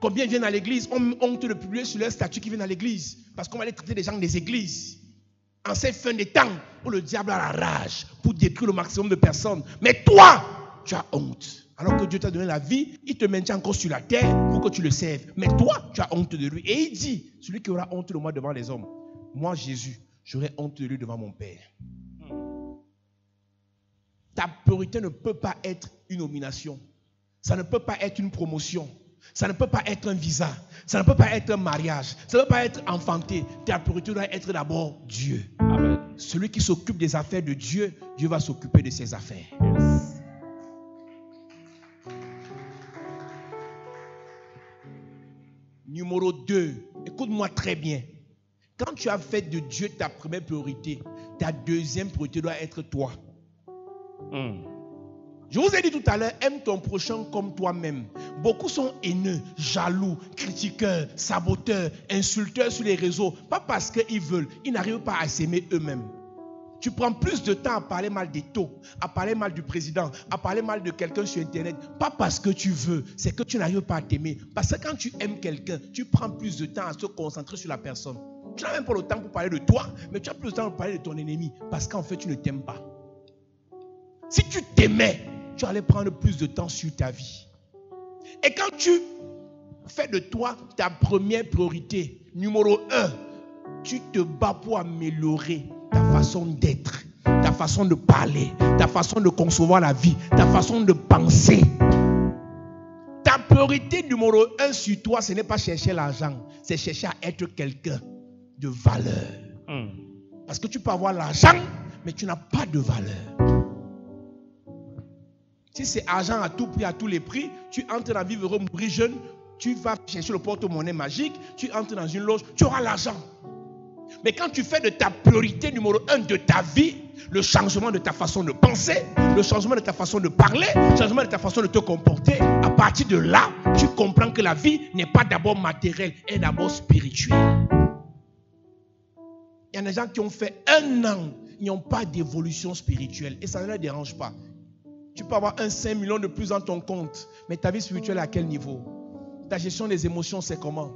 Combien viennent à l'église? On te le publie sur leur statut qui viennent à l'église. Parce qu'on va aller traiter des gens des églises. En cette fin des temps où le diable a la rage pour détruire le maximum de personnes. Mais toi, tu as honte. Alors que Dieu t'a donné la vie, il te maintient encore sur la terre pour que tu le serves. Mais toi, tu as honte de lui. Et il dit, celui qui aura honte de moi devant les hommes, moi Jésus, j'aurai honte de lui devant mon Père. Ta priorité ne peut pas être une nomination. Ça ne peut pas être une promotion. Ça ne peut pas être un visa. Ça ne peut pas être un mariage. Ça ne peut pas être enfanté. Ta priorité doit être d'abord Dieu. Amen. Celui qui s'occupe des affaires de Dieu, Dieu va s'occuper de ses affaires. Yes. Numéro 2, écoute-moi très bien. Quand tu as fait de Dieu ta première priorité, ta deuxième priorité doit être toi. Je vous ai dit tout à l'heure, aime ton prochain comme toi-même. Beaucoup sont haineux, jaloux, critiqueurs, saboteurs, insulteurs sur les réseaux. Pas parce qu'ils veulent, ils n'arrivent pas à s'aimer eux-mêmes. Tu prends plus de temps à parler mal des taux, à parler mal du président, à parler mal de quelqu'un sur Internet. Pas parce que tu veux, c'est que tu n'arrives pas à t'aimer. Parce que quand tu aimes quelqu'un, tu prends plus de temps à se concentrer sur la personne. Tu n'as même pas le temps pour parler de toi, mais tu as plus de temps pour parler de ton ennemi. Parce qu'en fait, tu ne t'aimes pas. Si tu t'aimais, tu allais prendre plus de temps sur ta vie. Et quand tu fais de toi ta première priorité, numéro 1, tu te bats pour améliorer ta façon d'être, ta façon de parler, ta façon de concevoir la vie, ta façon de penser. Ta priorité numéro 1 sur toi, ce n'est pas chercher l'argent, c'est chercher à être quelqu'un de valeur. Parce que tu peux avoir l'argent, mais tu n'as pas de valeur. Si c'est argent à tout prix, à tous les prix, tu entres dans la vie heureux, mourir jeune, tu vas chercher le porte-monnaie magique, tu entres dans une loge, tu auras l'argent. Mais quand tu fais de ta priorité numéro 1 de ta vie, le changement de ta façon de penser, le changement de ta façon de parler, le changement de ta façon de te comporter, à partir de là, tu comprends que la vie n'est pas d'abord matérielle, elle est d'abord spirituelle. Il y a des gens qui ont fait 1 an, ils n'ont pas d'évolution spirituelle et ça ne les dérange pas. Tu peux avoir 5 millions de plus dans ton compte, mais ta vie spirituelle est à quel niveau? Ta gestion des émotions, c'est comment?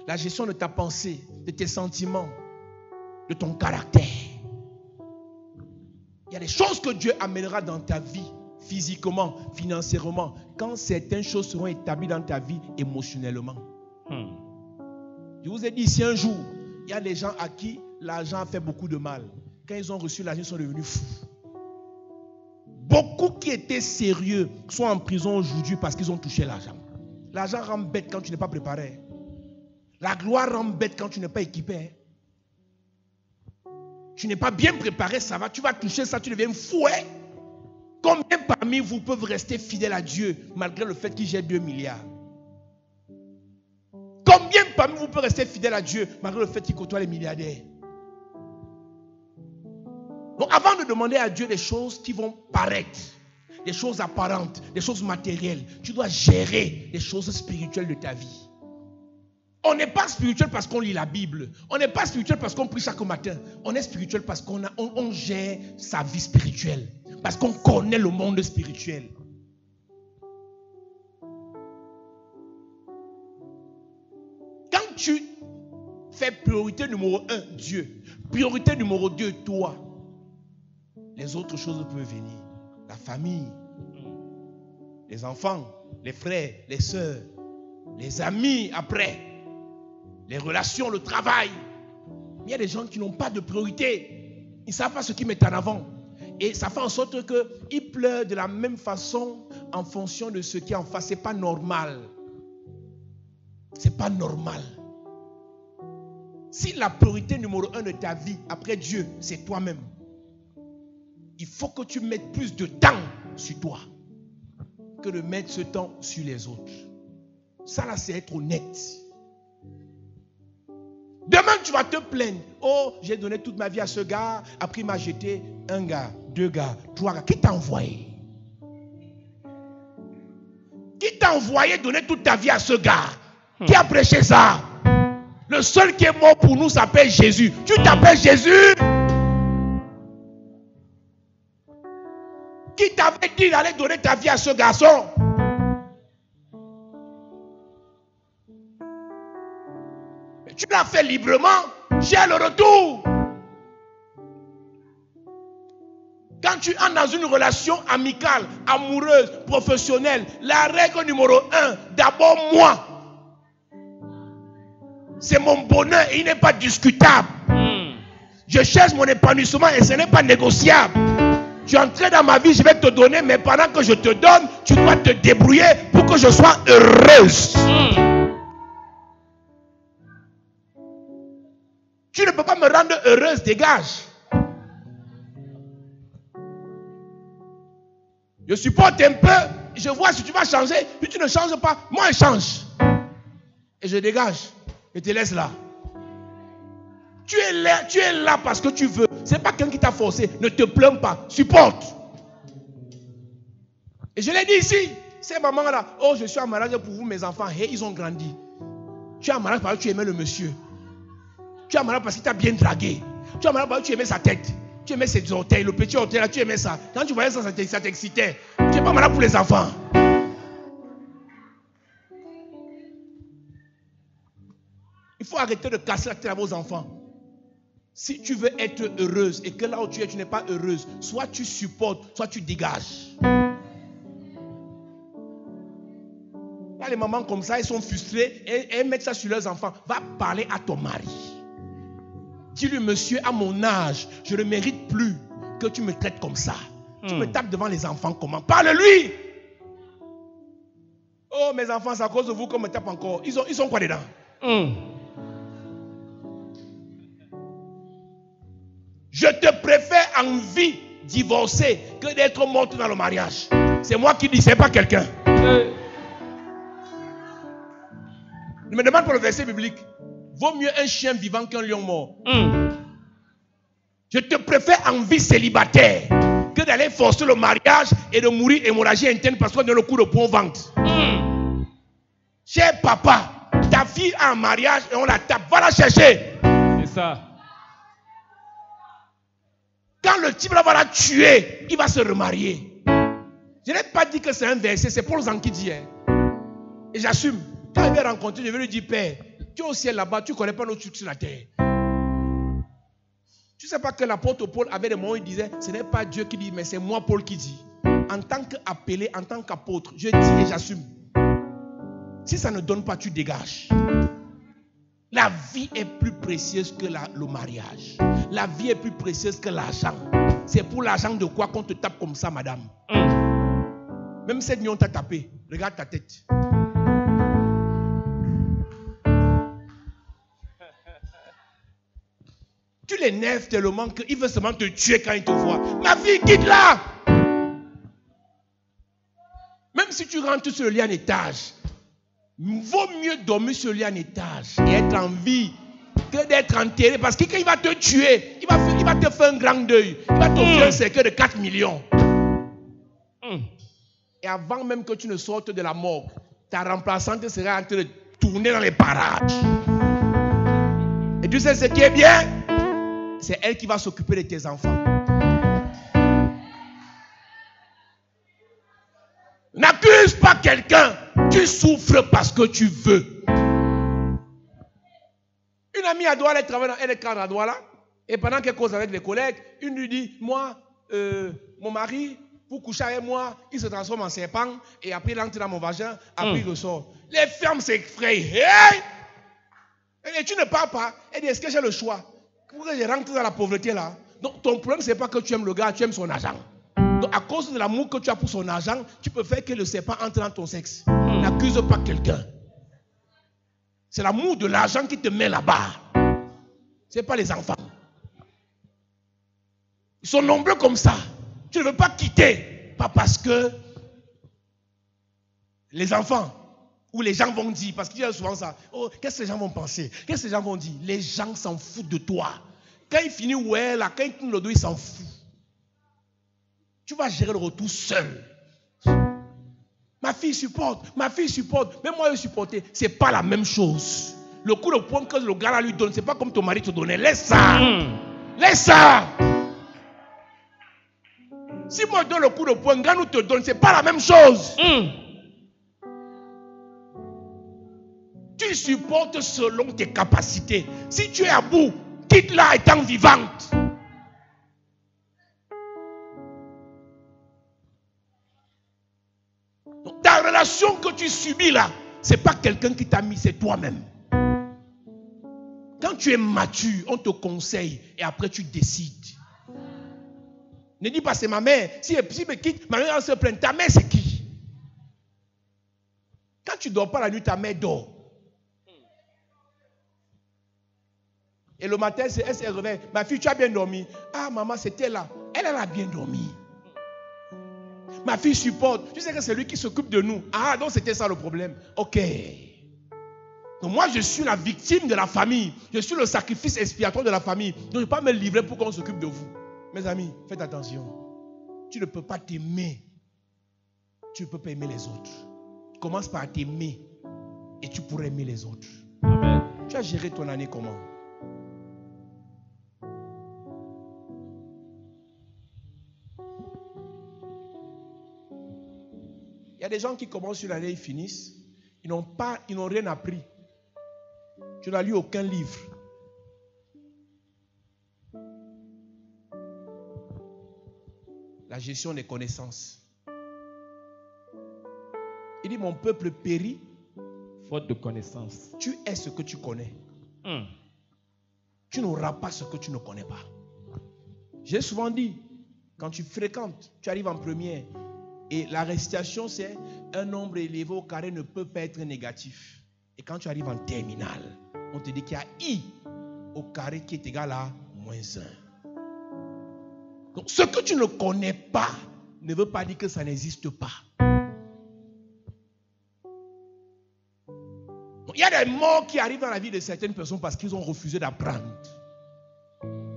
La gestion de ta pensée, de tes sentiments, de ton caractère. Il y a des choses que Dieu amènera dans ta vie physiquement, financièrement, quand certaines choses seront établies dans ta vie émotionnellement. Je vous ai dit ici un jour, il y a des gens à qui l'argent a fait beaucoup de mal. Quand ils ont reçu l'argent, ils sont devenus fous. Beaucoup qui étaient sérieux sont en prison aujourd'hui parce qu'ils ont touché l'argent. L'argent rend bête quand tu n'es pas préparé. La gloire rend bête quand tu n'es pas équipé. Tu n'es pas bien préparé, ça va, tu vas toucher ça, tu deviens fou. Combien parmi vous peuvent rester fidèles à Dieu malgré le fait qu'il gère 2 milliards? Combien parmi vous peuvent rester fidèles à Dieu malgré le fait qu'il côtoie les milliardaires? Donc avant de demander à Dieu des choses qui vont paraître, des choses apparentes, des choses matérielles, tu dois gérer les choses spirituelles de ta vie. On n'est pas spirituel parce qu'on lit la Bible. On n'est pas spirituel parce qu'on prie chaque matin. On est spirituel parce qu'on gère sa vie spirituelle. Parce qu'on connaît le monde spirituel. Quand tu fais priorité numéro 1, Dieu. Priorité numéro 2, toi. Les autres choses peuvent venir. La famille, les enfants, les frères, les sœurs, les amis après. Les relations, le travail. Il y a des gens qui n'ont pas de priorité. Ils ne savent pas ce qu'ils mettent en avant. Et ça fait en sorte qu'ils pleurent de la même façon en fonction de ce qui est en face. Ce n'est pas normal. Ce n'est pas normal. Si la priorité numéro 1 de ta vie, après Dieu, c'est toi-même, il faut que tu mettes plus de temps sur toi que de mettre ce temps sur les autres. Ça là, c'est être honnête. Demain, tu vas te plaindre. Oh, j'ai donné toute ma vie à ce gars. Après, il m'a jeté 1 gars, 2 gars, 3 gars. Qui t'a envoyé? Qui t'a envoyé donner toute ta vie à ce gars? Qui a prêché ça? Le seul qui est mort pour nous s'appelle Jésus. Tu t'appelles Jésus? Qui t'avait dit d'aller donner ta vie à ce garçon? Tu l'as fait librement, j'ai le retour. Quand tu entres dans une relation amicale, amoureuse, professionnelle, la règle numéro 1, d'abord moi. C'est mon bonheur et il n'est pas discutable. Je cherche mon épanouissement et ce n'est pas négociable. Tu es entré dans ma vie, je vais te donner, mais pendant que je te donne, tu dois te débrouiller pour que je sois heureuse. Tu ne peux pas me rendre heureuse, dégage. Je supporte un peu, je vois si tu vas changer, puis tu ne changes pas, moi je change. Et je dégage, je te laisse là. Tu es là parce que tu veux. Ce n'est pas quelqu'un qui t'a forcé, ne te plains pas, supporte. Et je l'ai dit ici, ces mamans-là, oh je suis en mariage pour vous mes enfants, hey, ils ont grandi. Tu es en mariage parce que tu aimais le monsieur. Tu es malade parce qu'il t'a bien dragué. Tu es malade parce que tu aimais sa tête. Tu aimais ses orteils, le petit orteil là, tu aimais ça. Quand tu voyais ça, ça t'excitait. Tu n'es pas malade pour les enfants. Il faut arrêter de casser la tête à vos enfants. Si tu veux être heureuse et que là où tu es, tu n'es pas heureuse, soit tu supportes, soit tu dégages. Là, les mamans comme ça, elles sont frustrées et elles mettent ça sur leurs enfants. Va parler à ton mari. Dis-lui, monsieur, à mon âge, je ne mérite plus que tu me traites comme ça. Tu me tapes devant les enfants comment? Parle-lui. Oh, mes enfants, c'est à cause de vous qu'on me tape encore. Ils sont quoi dedans? Je te préfère en vie divorcée que d'être morte dans le mariage. C'est moi qui dis, c'est pas quelqu'un. Ne me demande pas le verset biblique. Vaut mieux un chien vivant qu'un lion mort. Je te préfère en vie célibataire que d'aller forcer le mariage et de mourir hémorragie interne parce qu'on donne le coup de poing au ventre. Cher papa, ta fille a un mariage et on la tape. Va la chercher. C'est ça. Quand le type là va la tuer, il va se remarier. Je n'ai pas dit que c'est un verset, c'est Paul Zan qui dit. Et j'assume. Quand il va rencontrer, je vais lui dire, Père, tu es au ciel là-bas, tu ne connais pas nos trucs sur la terre. Tu ne sais pas que l'apôtre Paul avait des moments où il disait, ce n'est pas Dieu qui dit, mais c'est moi Paul qui dit. en tant qu'appelé, en tant qu'apôtre, je dis et j'assume. Si ça ne donne pas, tu dégages. La vie est plus précieuse que le mariage. La vie est plus précieuse que l'argent. C'est pour l'argent de quoi qu'on te tape comme ça, madame. Même 7 millions t'a tapé. Regarde ta tête. Tu l'énerves tellement qu'il veut seulement te tuer quand il te voit. Ma fille, quitte-la. Même si tu rentres sur le lit en étage, vaut mieux dormir sur le lit en étage et être en vie que d'être enterré. Parce que quand il va te tuer, il va te faire un grand deuil. Il va t'offrir un cercueil de 4 millions. Et avant même que tu ne sortes de la mort, ta remplaçante sera en train de tourner dans les parages. Et tu sais ce qui est bien? C'est elle qui va s'occuper de tes enfants. N'accuse pas quelqu'un. Tu souffres parce que tu veux. Une amie à Douala, elle est cadre à Douala. Et pendant qu'elle cause avec les collègues, une lui dit, moi, mon mari, pour coucher avec moi, il se transforme en serpent. Et après, il entre dans mon vagin. Après, il ressort. Les femmes s'effrayent. Hey! Et tu ne parles pas. Elle dit, est-ce que j'ai le choix? Pour que je rentre dans la pauvreté là. Donc ton problème, ce n'est pas que tu aimes le gars, tu aimes son argent. Donc à cause de l'amour que tu as pour son argent, tu peux faire que le serpent entre dans ton sexe. N'accuse pas quelqu'un. C'est l'amour de l'argent qui te met là-bas. Ce n'est pas les enfants. Ils sont nombreux comme ça. Tu ne veux pas quitter. Pas parce que les enfants ou les gens vont dire, parce qu'il y a souvent ça, oh, qu'est-ce que les gens vont penser? Qu'est-ce que les gens vont dire? Les gens s'en foutent de toi. Quand il finit, ouais, là, quand il tourne le dos, il s'en fout. Tu vas gérer le retour seul. Ma fille supporte. Même moi, je supportais. Ce n'est pas la même chose. Le coup de poing que le gars là lui donne, ce n'est pas comme ton mari te donnait. Laisse ça. Laisse ça. Si moi je donne le coup de poing, le gars nous te donne, ce n'est pas la même chose. Tu supportes selon tes capacités. Si tu es à bout, quitte-la étant vivante. Donc, ta relation que tu subis là, ce n'est pas quelqu'un qui t'a mis, c'est toi-même. Quand tu es mature, on te conseille et après tu décides. Ne dis pas c'est ma mère. Si elle me quitte, ma mère se plaint. Ta mère c'est qui? Quand tu ne dors pas la nuit, ta mère dort. Et le matin, elle se réveille. Ma fille, tu as bien dormi. Ah, maman, c'était là. Elle a bien dormi. Ma fille supporte. Tu sais que c'est lui qui s'occupe de nous. Ah, donc c'était ça le problème. Ok. Donc moi, je suis la victime de la famille. Je suis le sacrifice expiatoire de la famille. Donc je ne vais pas me livrer pour qu'on s'occupe de vous. Mes amis, faites attention. Tu ne peux pas t'aimer. Tu ne peux pas aimer les autres. Commence par t'aimer. Et tu pourras aimer les autres. Amen. Tu as géré ton année comment? Il y a des gens qui commencent une année, ils finissent. Ils n'ont rien appris. Tu n'as lu aucun livre. La gestion des connaissances. Il dit, mon peuple périt. Faute de connaissances. Tu es ce que tu connais. Tu n'auras pas ce que tu ne connais pas. J'ai souvent dit, quand tu fréquentes, tu arrives en première. Et la récitation, c'est un nombre élevé au carré ne peut pas être négatif. Et quand tu arrives en terminale, on te dit qu'il y a I au carré qui est égal à -1. Donc, ce que tu ne connais pas ne veut pas dire que ça n'existe pas. Donc, il y a des morts qui arrivent dans la vie de certaines personnes parce qu'ils ont refusé d'apprendre.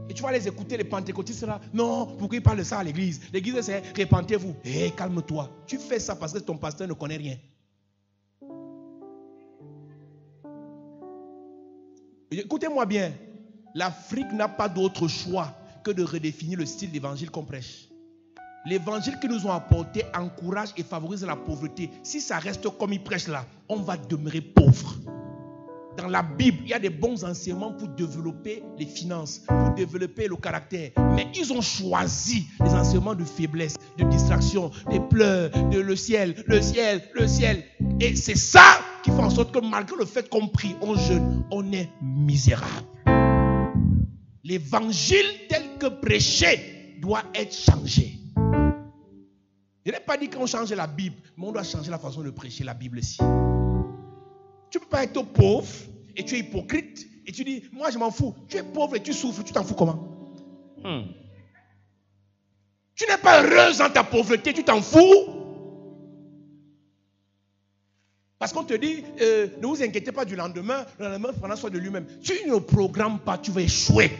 Et tu vas les écouter, les pentecôtistes là. Non, pourquoi ils parlent de ça à l'église? L'église c'est répentez-vous. Hé, calme-toi. Tu fais ça parce que ton pasteur ne connaît rien. Écoutez-moi bien. L'Afrique n'a pas d'autre choix que de redéfinir le style d'évangile qu'on prêche. L'évangile qu'ils nous ont apporté encourage et favorise la pauvreté. Si ça reste comme ils prêchent là, on va demeurer pauvre. dans la Bible, il y a des bons enseignements pour développer les finances, pour développer le caractère. Mais ils ont choisi les enseignements de faiblesse, de distraction, des pleurs, de le ciel. Et c'est ça qui fait en sorte que malgré le fait qu'on prie, on jeûne, on est misérable. L'évangile tel que prêché doit être changé. Je n'ai pas dit qu'on change la Bible, mais on doit changer la façon de prêcher la Bible ici. Tu ne peux pas être pauvre et tu es hypocrite et tu dis, moi je m'en fous. Tu es pauvre et tu souffres, tu t'en fous comment? Tu n'es pas heureuse dans ta pauvreté, tu t'en fous? Parce qu'on te dit, ne vous inquiétez pas du lendemain, le lendemain prendra soin de lui-même. Tu ne le programmes pas, tu vas échouer.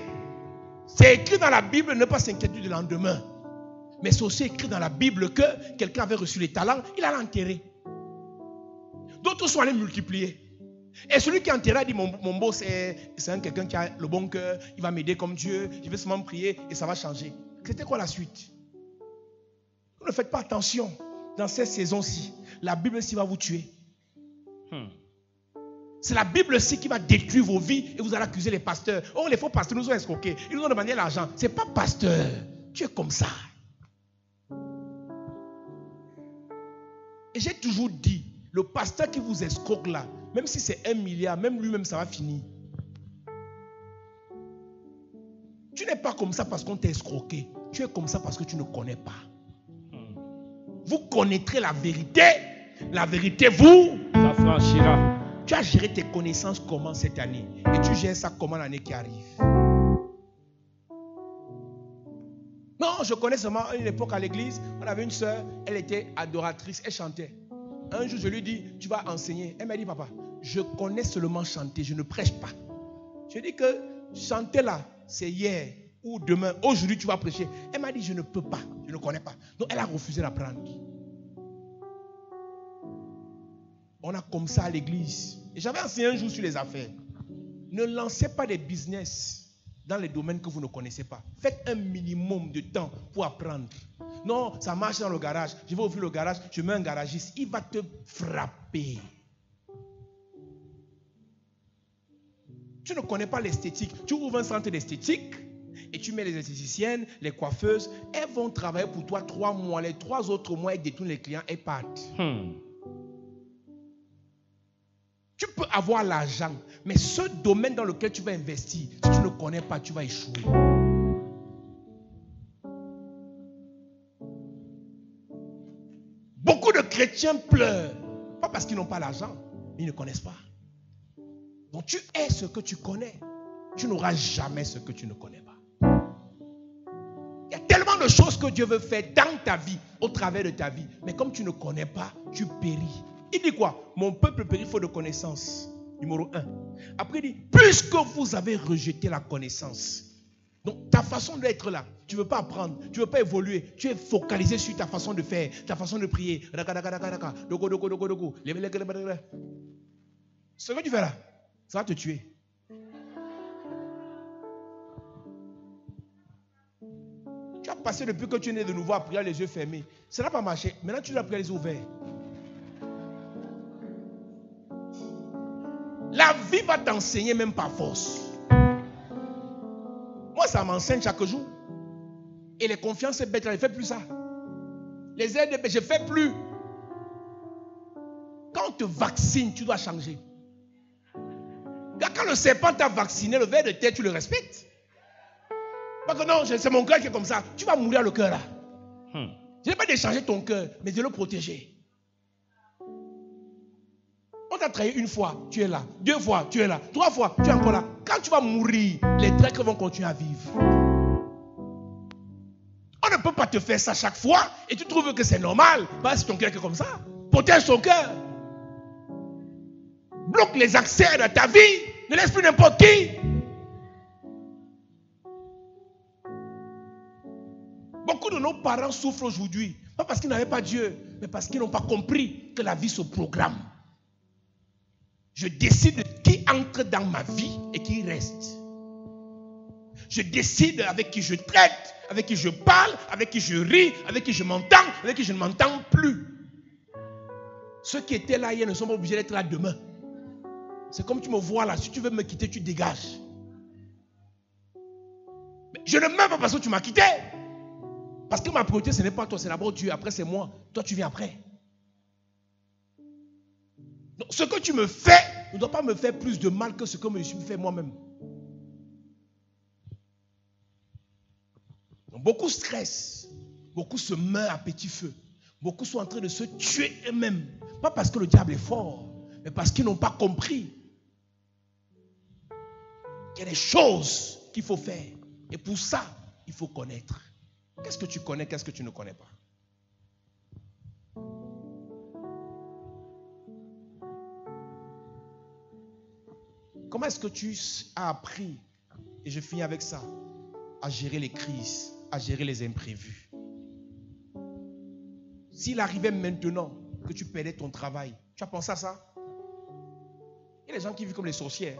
C'est écrit dans la Bible, ne pas s'inquiéter du lendemain. Mais c'est aussi écrit dans la Bible que quelqu'un avait reçu les talents, il allait enterrer. D'autres sont allés multiplier. Et celui qui est enterré a dit, mon beau, c'est quelqu'un qui a le bon cœur, il va m'aider comme Dieu, je vais seulement prier et ça va changer. C'était quoi la suite? Vous ne faites pas attention dans cette saison-ci. La Bible-ci va vous tuer. C'est la Bible-ci qui va détruire vos vies et vous allez accuser les pasteurs. Oh, les faux pasteurs nous ont escroqués. Ils nous ont demandé l'argent. Ce n'est pas pasteur. Tu es comme ça. Et j'ai toujours dit, le pasteur qui vous escroque là, même si c'est 1 milliard, même lui-même ça va finir. Tu n'es pas comme ça parce qu'on t'a escroqué. Tu es comme ça parce que tu ne connais pas. Vous connaîtrez la vérité. La vérité vous s'affranchira. Tu as géré tes connaissances comment cette année? Et tu gères ça comment l'année qui arrive? Non, je connais seulement à une époque à l'église, on avait une soeur, elle était adoratrice, elle chantait. Un jour, je lui dis, tu vas enseigner. Elle m'a dit, papa, je connais seulement chanter, je ne prêche pas. Je dis que chanter là, c'est hier ou demain. Aujourd'hui, tu vas prêcher. Elle m'a dit, je ne peux pas, je ne connais pas. Donc, elle a refusé d'apprendre. On a comme ça à l'église. Et j'avais enseigné un jour sur les affaires. Ne lancez pas des business dans les domaines que vous ne connaissez pas. Faites un minimum de temps pour apprendre. Non, ça marche dans le garage. Je vais ouvrir le garage, je mets un garagiste. Il va te frapper. Tu ne connais pas l'esthétique. Tu ouvres un centre d'esthétique et tu mets les esthéticiennes, les coiffeuses. Elles vont travailler pour toi 3 mois. Les 3 autres mois, elles détournent les clients et partent. Tu peux avoir l'argent, mais ce domaine dans lequel tu vas investir, si tu ne connais pas, tu vas échouer. Beaucoup de chrétiens pleurent, pas parce qu'ils n'ont pas l'argent, mais ils ne connaissent pas. Donc tu es ce que tu connais. Tu n'auras jamais ce que tu ne connais pas. Il y a tellement de choses que Dieu veut faire dans ta vie, au travers de ta vie. Mais comme tu ne connais pas, tu péris. Il dit quoi? Mon peuple périt faute de connaissance. Numéro 1. Après il dit, puisque vous avez rejeté la connaissance. Donc ta façon d'être là, tu ne veux pas apprendre, tu ne veux pas évoluer, tu es focalisé sur ta façon de faire, ta façon de prier. Ce que tu fais là, ça va te tuer. Tu as passé depuis que tu es né de nouveau à prier les yeux fermés. Ça n'a pas marché. Maintenant tu dois prier les yeux ouverts. La vie va t'enseigner même par force. Moi, ça m'enseigne chaque jour. Et les confiances bêtes, je ne fais plus ça. Les aides, je ne fais plus. Quand on te vaccine, tu dois changer. Quand le serpent t'a vacciné, le ver de terre, tu le respectes. Parce que non, c'est mon cœur qui est comme ça. Tu vas mourir le cœur là. Je n'ai pas d'échanger ton cœur, mais de le protéger. On t'a trahi 1 fois, tu es là. 2 fois, tu es là. 3 fois, tu es encore là. Quand tu vas mourir, les traîtres vont continuer à vivre. On ne peut pas te faire ça chaque fois et tu trouves que c'est normal. Parce que ton cœur est comme ça. Protège ton cœur. Bloque les accès de ta vie. Ne laisse plus n'importe qui. Beaucoup de nos parents souffrent aujourd'hui. Pas parce qu'ils n'avaient pas Dieu, mais parce qu'ils n'ont pas compris que la vie se programme. Je décide de qui entre dans ma vie et qui reste. Je décide avec qui je traite, avec qui je parle, avec qui je ris, avec qui je m'entends, avec qui je ne m'entends plus. Ceux qui étaient là hier ne sont pas obligés d'être là demain. C'est comme tu me vois là. Si tu veux me quitter, tu dégages. Mais je ne meurs pas parce que tu m'as quitté. Parce que ma priorité, ce n'est pas toi, c'est d'abord Dieu. Après, c'est moi. Toi, tu viens après. Donc, ce que tu me fais ne doit pas me faire plus de mal que ce que je me suis fait moi-même. Donc, beaucoup stressent. Beaucoup se meurent à petit feu. Beaucoup sont en train de se tuer eux-mêmes. Pas parce que le diable est fort, mais parce qu'ils n'ont pas compris qu'il y a des choses qu'il faut faire. Et pour ça, il faut connaître. Qu'est-ce que tu connais, qu'est-ce que tu ne connais pas? Comment est-ce que tu as appris, et je finis avec ça, à gérer les crises, à gérer les imprévus? S'il arrivait maintenant que tu perdais ton travail, tu as pensé à ça? Il y a des gens qui vivent comme les sorciers.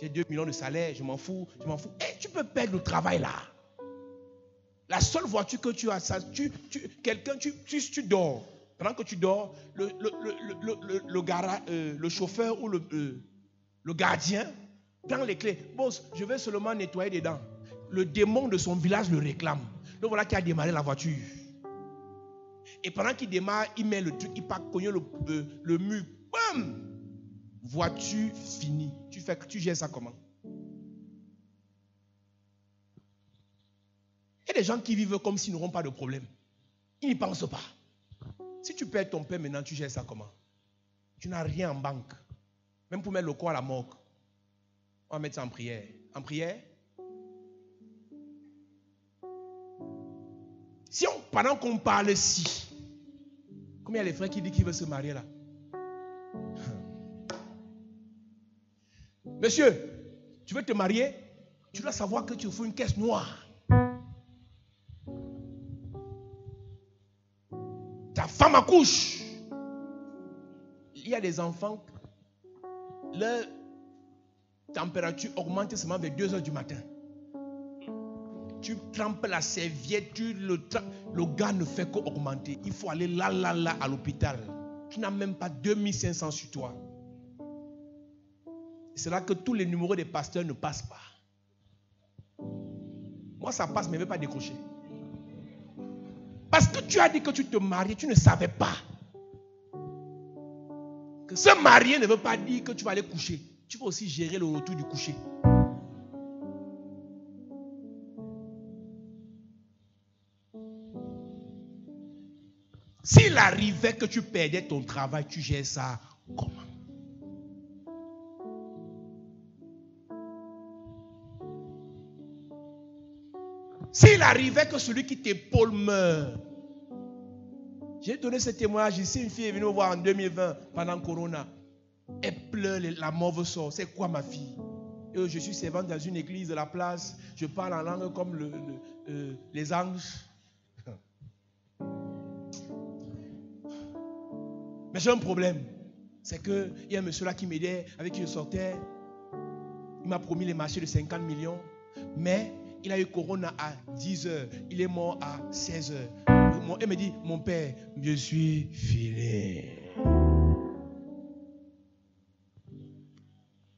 J'ai 2 millions de salaire, je m'en fous, je m'en fous. Et tu peux perdre le travail là. La seule voiture que tu as, tu dors. Pendant que tu dors, le chauffeur ou le gardien prend les clés. Boss, je vais seulement nettoyer dedans. Le démon de son village le réclame. Donc voilà qui a démarré la voiture. Et pendant qu'il démarre, il met le truc, il part cogner le mur. Bam! Voiture finie. Tu gères ça comment? Il y a des gens qui vivent comme s'ils n'auront pas de problème. Ils n'y pensent pas. Si tu perds ton père maintenant, tu gères ça comment? Tu n'as rien en banque. Même pour mettre le corps à la morgue. On va mettre ça en prière. En prière? Pendant qu'on parle si, comme il y a les frères qui disent qu'ils veulent se marier là. Monsieur, tu veux te marier? Tu dois savoir que tu faut une caisse noire. Ta femme accouche. Il y a des enfants, leur température augmente seulement vers 2 heures du matin. Tu trempes la serviette, le gars ne fait qu'augmenter. Il faut aller là à l'hôpital. Tu n'as même pas 2500 sur toi. C'est là que tous les numéros des pasteurs ne passent pas. Moi, ça passe, mais je ne vais pas décrocher. Parce que tu as dit que tu te mariais, tu ne savais pas. Que se marier ne veut pas dire que tu vas aller coucher. Tu vas aussi gérer le retour du coucher. S'il arrivait que tu perdais ton travail, tu gères ça comment? S'il arrivait que celui qui t'épaule meurt, j'ai donné ce témoignage ici. Une fille est venue me voir en 2020 pendant Corona. Elle pleure, la mauve sort. C'est quoi ma fille? Et je suis servante dans une église de la place. Je parle en langue comme les anges. Mais j'ai un problème. C'est qu'il y a un monsieur là qui m'aidait, avec qui je sortais. Il m'a promis les marchés de 50 millions. Mais il a eu Corona à 10 heures. Il est mort à 16 heures. Elle me dit, mon père, je suis fini.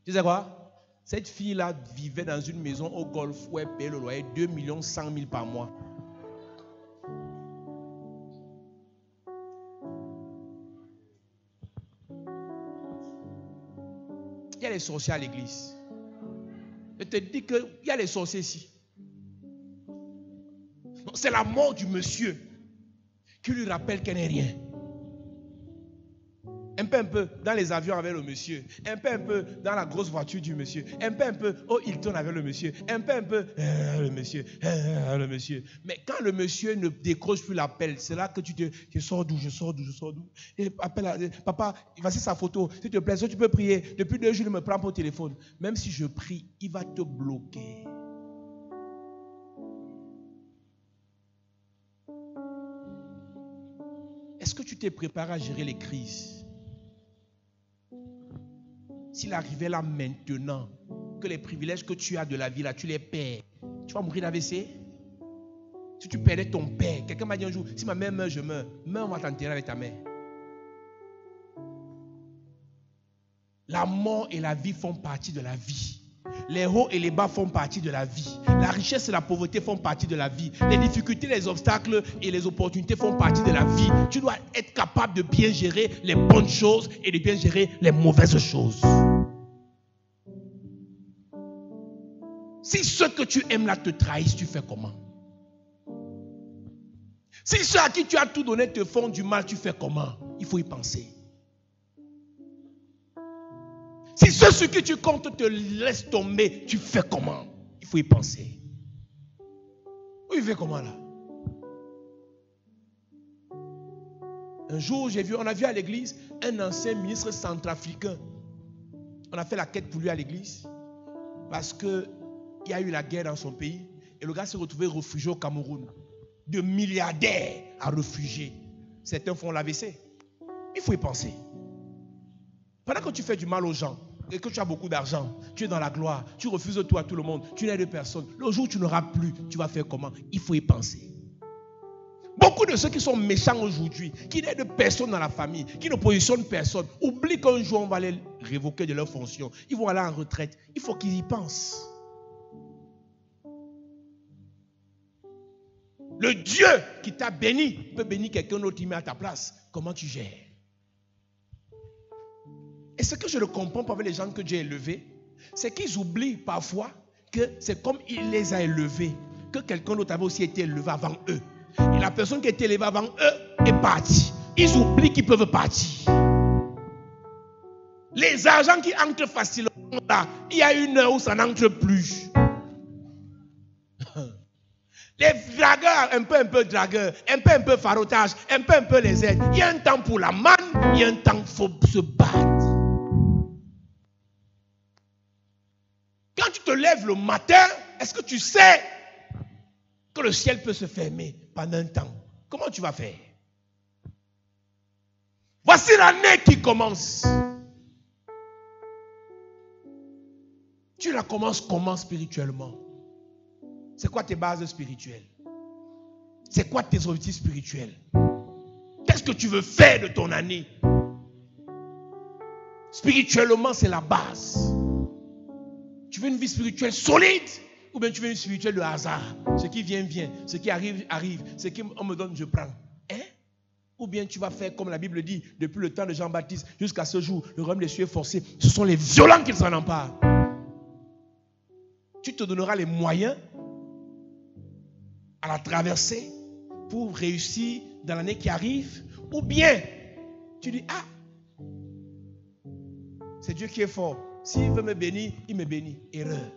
Tu sais quoi? Cette fille-là vivait dans une maison au Golfe où elle payait le loyer 2 100 000 par mois. Il y a les sorciers à l'église. Je te dis qu'il y a les sorciers ici. C'est la mort du monsieur qui lui rappelle qu'elle n'est rien. Un peu dans les avions avec le monsieur. Un peu dans la grosse voiture du monsieur. Un peu au Hilton avec le monsieur. Un peu le monsieur. Mais quand le monsieur ne décroche plus l'appel, c'est là que je sors d'où. Et appelle, papa, voici sa photo. S'il te plaît, si tu peux prier. Depuis 2 jours, il me prend pour téléphone. Même si je prie, il va te bloquer. Est-ce que tu t'es préparé à gérer les crises? S'il arrivait là maintenant, que les privilèges que tu as de la vie là, tu les perds, tu vas mourir d'AVC? Si tu perdais ton père, quelqu'un m'a dit un jour, si ma mère meurt, je meurs. Meurs, on va t'enterrer avec ta mère. La mort et la vie font partie de la vie. Les hauts et les bas font partie de la vie. La richesse et la pauvreté font partie de la vie. Les difficultés, les obstacles et les opportunités font partie de la vie. Tu dois être capable de bien gérer les bonnes choses et de bien gérer les mauvaises choses. Si ceux que tu aimes là te trahissent, tu fais comment? Si ceux à qui tu as tout donné te font du mal, tu fais comment? Il faut y penser. Si ceux sur qui tu comptes te laissent tomber, tu fais comment? Il faut y penser. Oui, il fait comment là? Un jour, on a vu à l'église un ancien ministre centrafricain. On a fait la quête pour lui à l'église parce qu'il y a eu la guerre dans son pays et le gars s'est retrouvé réfugié au Cameroun. De milliardaires à réfugiés. Certains font l'AVC. Il faut y penser. Pendant que tu fais du mal aux gens et que tu as beaucoup d'argent, tu es dans la gloire, tu refuses tout à tout le monde, tu n'aides personne. Le jour où tu n'auras plus, tu vas faire comment? Il faut y penser. Beaucoup de ceux qui sont méchants aujourd'hui, qui n'aident personne dans la famille, qui ne positionnent personne, oublient qu'un jour on va les révoquer de leur fonction. Ils vont aller en retraite. Il faut qu'ils y pensent. Le Dieu qui t'a béni peut bénir quelqu'un d'autre qui met à ta place. Comment tu gères? Et ce que je ne comprends pas avec les gens que Dieu a élevés, c'est qu'ils oublient parfois que c'est comme il les a élevés, que quelqu'un d'autre avait aussi été élevé avant eux. Et la personne qui a été élevée avant eux est partie. Ils oublient qu'ils peuvent partir. Les argents qui entrent facilement là, il y a une heure où ça n'entre plus. Les dragueurs, un peu dragueurs, un peu farotage, un peu les aides. Il y a un temps pour la manne, il y a un temps où il faut se battre. Quand tu te lèves le matin, est-ce que tu sais que le ciel peut se fermer pendant un temps? Comment tu vas faire? Voici l'année qui commence. Tu la commences comment spirituellement? C'est quoi tes bases spirituelles? C'est quoi tes objectifs spirituels? Qu'est-ce que tu veux faire de ton année? Spirituellement, c'est la base. Tu veux une vie spirituelle solide ou bien tu veux une spirituelle de hasard? Ce qui vient, vient. Ce qui arrive, arrive. Ce qu'on me donne, je prends. Hein? Ou bien tu vas faire comme la Bible dit, depuis le temps de Jean-Baptiste jusqu'à ce jour, le royaume des cieux est forcé. Ce sont les violents qui s'en emparent. Tu te donneras les moyens à la traverser pour réussir dans l'année qui arrive, ou bien tu dis, ah, c'est Dieu qui est fort. S'il veut me bénir, il me bénit. Erreur.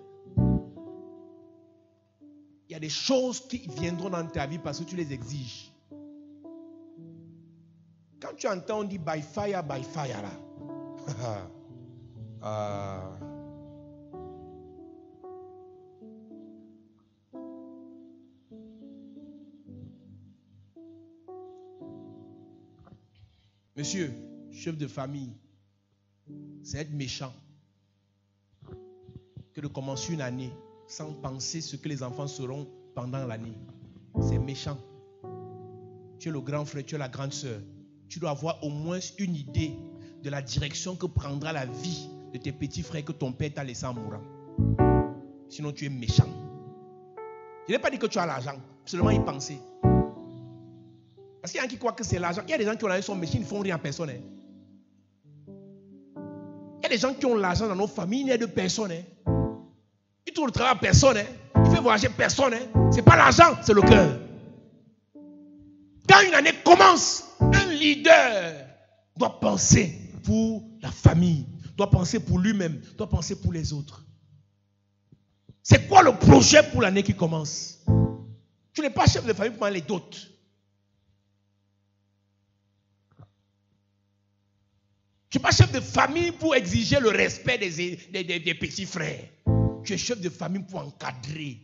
Il y a des choses qui viendront dans ta vie parce que tu les exiges. Quand tu entends on dit by fire là. Monsieur, chef de famille, c'est être méchant que de commencer une année sans penser ce que les enfants seront pendant l'année. C'est méchant. Tu es le grand frère, tu es la grande sœur. Tu dois avoir au moins une idée de la direction que prendra la vie de tes petits frères que ton père t'a laissé en mourant. Sinon, tu es méchant. Je n'ai pas dit que tu as l'argent, seulement y penser. Parce qu'il y a qui croient que c'est l'argent. Il y a des gens qui ont l'argent, sont méchants, ils ne font rien à personne. Il y a des gens qui ont l'argent dans nos familles, ils n'aident personne. Ils trouvent le travail à personne. Ils font voyager personne. Ce n'est pas l'argent, c'est le cœur. Quand une année commence, un leader doit penser pour la famille, doit penser pour lui-même, doit penser pour les autres. C'est quoi le projet pour l'année qui commence? Tu n'es pas chef de famille pour les dots. Tu n'es pas chef de famille pour exiger le respect des petits frères. Tu es chef de famille pour encadrer,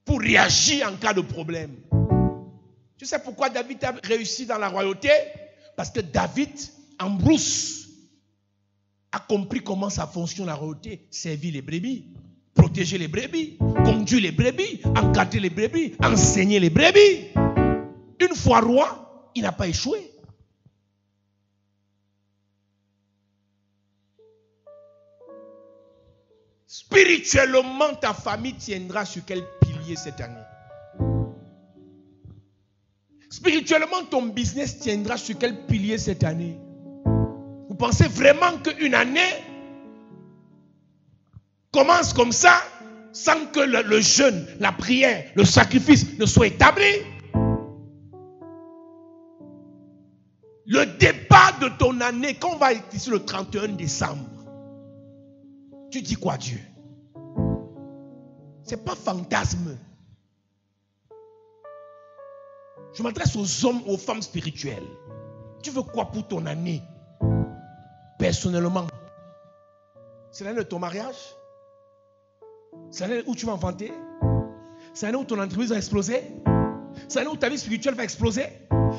pour réagir en cas de problème. Tu sais pourquoi David a réussi dans la royauté? Parce que David, en brousse, a compris comment ça fonctionne la royauté. Servir les brebis, protéger les brebis, conduire les brebis, encadrer les brebis, enseigner les brebis. Une fois roi, il n'a pas échoué. Spirituellement, ta famille tiendra sur quel pilier cette année? Spirituellement, ton business tiendra sur quel pilier cette année? Vous pensez vraiment qu'une année commence comme ça sans que le jeûne, la prière, le sacrifice ne soient établis? Le départ de ton année, quand on va être ici le 31 décembre, tu dis quoi, Dieu? Ce n'est pas fantasme. Je m'adresse aux hommes, aux femmes spirituelles. Tu veux quoi pour ton année? Personnellement, c'est l'année de ton mariage? C'est l'année où tu vas enfanter? C'est l'année où ton entreprise va exploser? C'est l'année où ta vie spirituelle va exploser?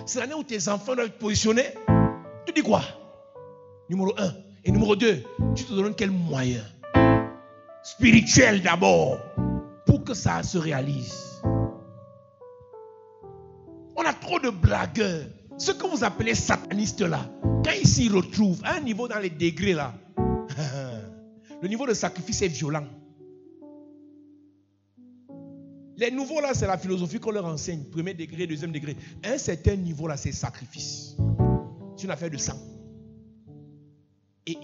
C'est l'annêtre où tes enfants doivent être positionnés? Tu dis quoi? Numéro 1. Et numéro 2, tu te donnes quel moyen? Spirituel d'abord, pour que ça se réalise. On a trop de blagueurs. Ce que vous appelez satanistes là, quand ils s'y retrouvent, à un niveau dans les degrés là, le niveau de sacrifice est violent. Les nouveaux là, c'est la philosophie qu'on leur enseigne. Premier degré, deuxième degré. À un certain niveau là, c'est sacrifice. C'est une affaire de sang. Et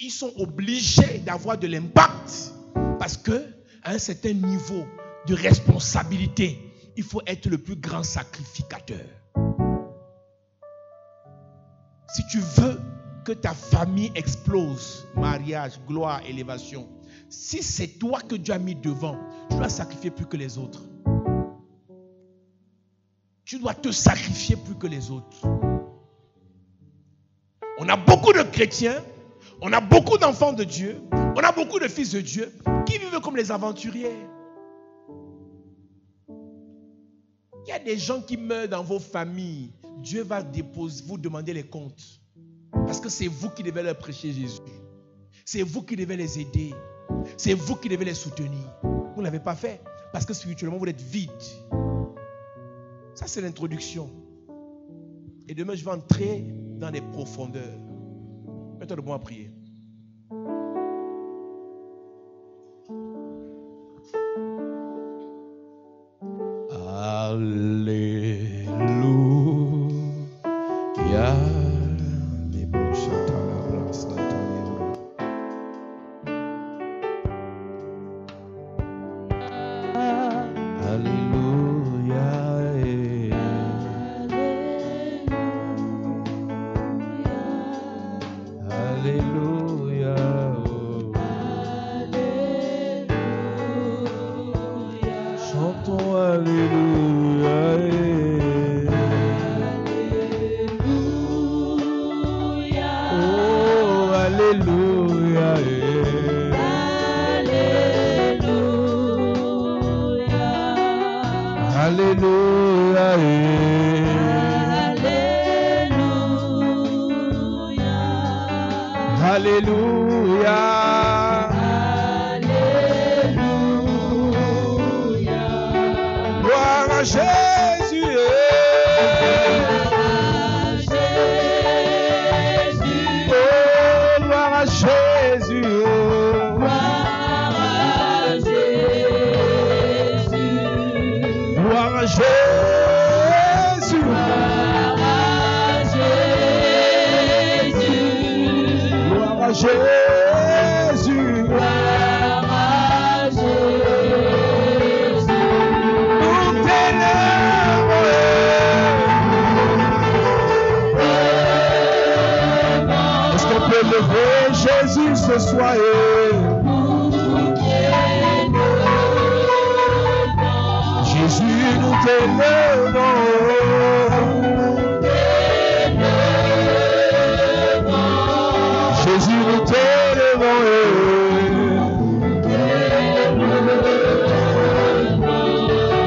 ils sont obligés d'avoir de l'impact. Parce que à un certain niveau de responsabilité, il faut être le plus grand sacrificateur. Si tu veux que ta famille explose, mariage, gloire, élévation, si c'est toi que Dieu a mis devant, tu dois sacrifier plus que les autres. Tu dois te sacrifier plus que les autres. On a beaucoup de chrétiens, on a beaucoup d'enfants de Dieu, on a beaucoup de fils de Dieu qui vivent comme les aventuriers. Il y a des gens qui meurent dans vos familles. Dieu va vous demander les comptes. Parce que c'est vous qui devez leur prêcher Jésus. C'est vous qui devez les aider. C'est vous qui devez les soutenir. Vous ne l'avez pas fait parce que spirituellement vous êtes vide. Ça c'est l'introduction. Et demain je vais entrer dans les profondeurs. Mets-toi debout à prier. Alléluia. Jésus ce soir. Jésus, nous t'élevons. Jésus, nous t'élevons.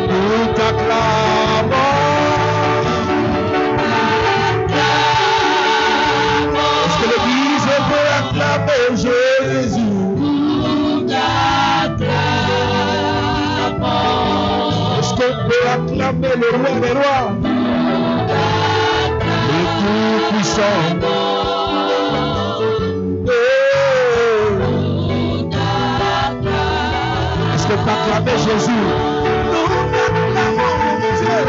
Nous t'acclamons. Est-ce que l'Église peut acclamer Jésus? Acclamer le roi des rois, le tout-puissant. Jésus. Nous t'acclamons, mon Dieu.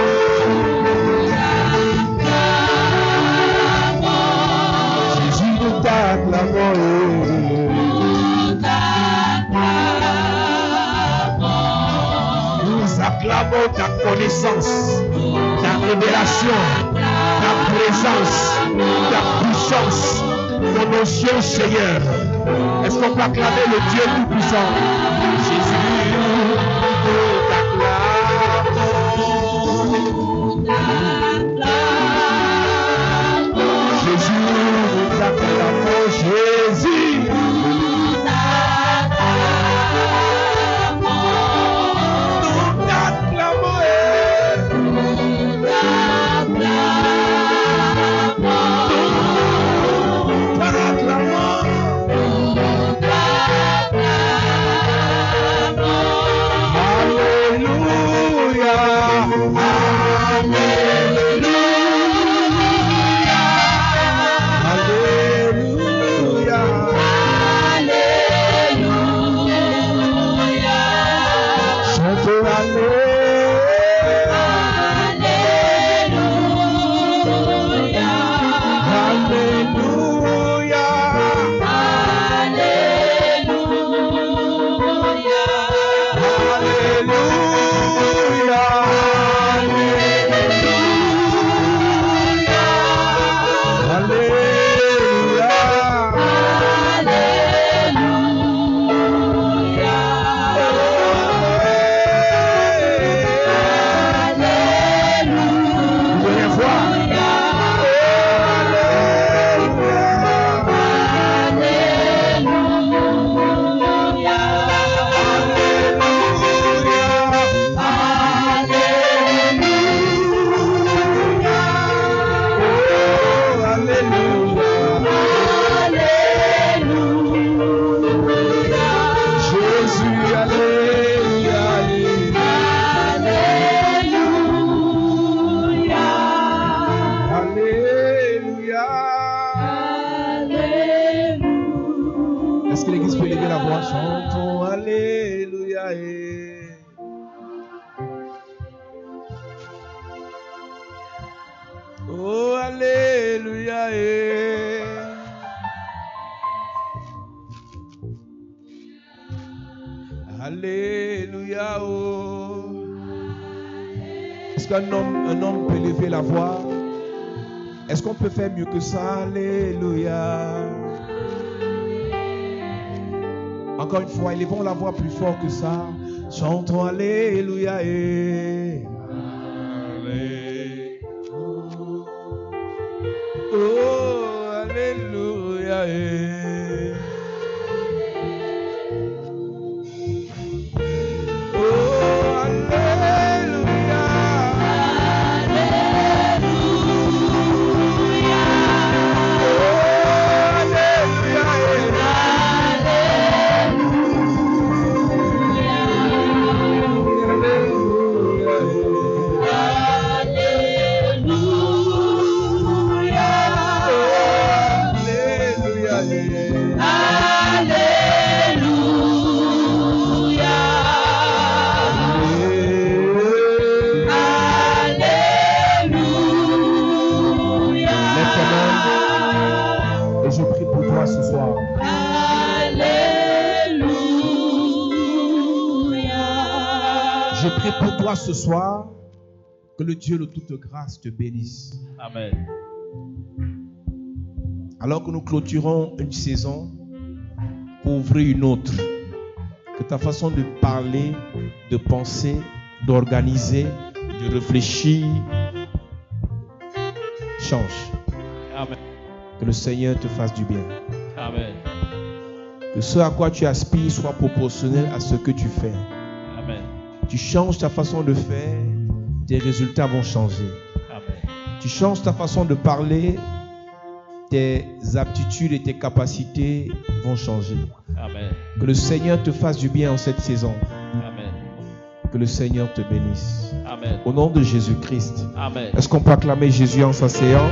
Jésus, nous t'acclamons. Nous acclamons ta connaissance, ta révélation, ta présence, ta puissance, ton onction, Seigneur. Est-ce qu'on peut acclamer le Dieu tout-puissant? Jésus, nous t'acclamons. Jésus, nous t'acclamons. Jésus, nous t'acclamons. Alléluia. Oh. Est-ce qu'un homme peut lever la voix? Est-ce qu'on peut faire mieux que ça? Alléluia. Encore une fois, élevons la voix plus fort que ça. Chantons Alléluia. Oh, Alléluia. Pour toi ce soir, que le Dieu de toute grâce te bénisse. Amen. Alors que nous clôturons une saison pour ouvrir une autre, que ta façon de parler, de penser, d'organiser, de réfléchir change. Amen. Que le Seigneur te fasse du bien. Amen. Que ce à quoi tu aspires soit proportionnel à ce que tu fais. Amen. Tu changes ta façon de faire, tes résultats vont changer. Amen. Tu changes ta façon de parler, tes aptitudes et tes capacités vont changer. Amen. Que le Seigneur te fasse du bien en cette saison. Amen. Que le Seigneur te bénisse. Amen. Au nom de Jésus-Christ. Amen. Est-ce qu'on peut acclamer Jésus en s'asseyant?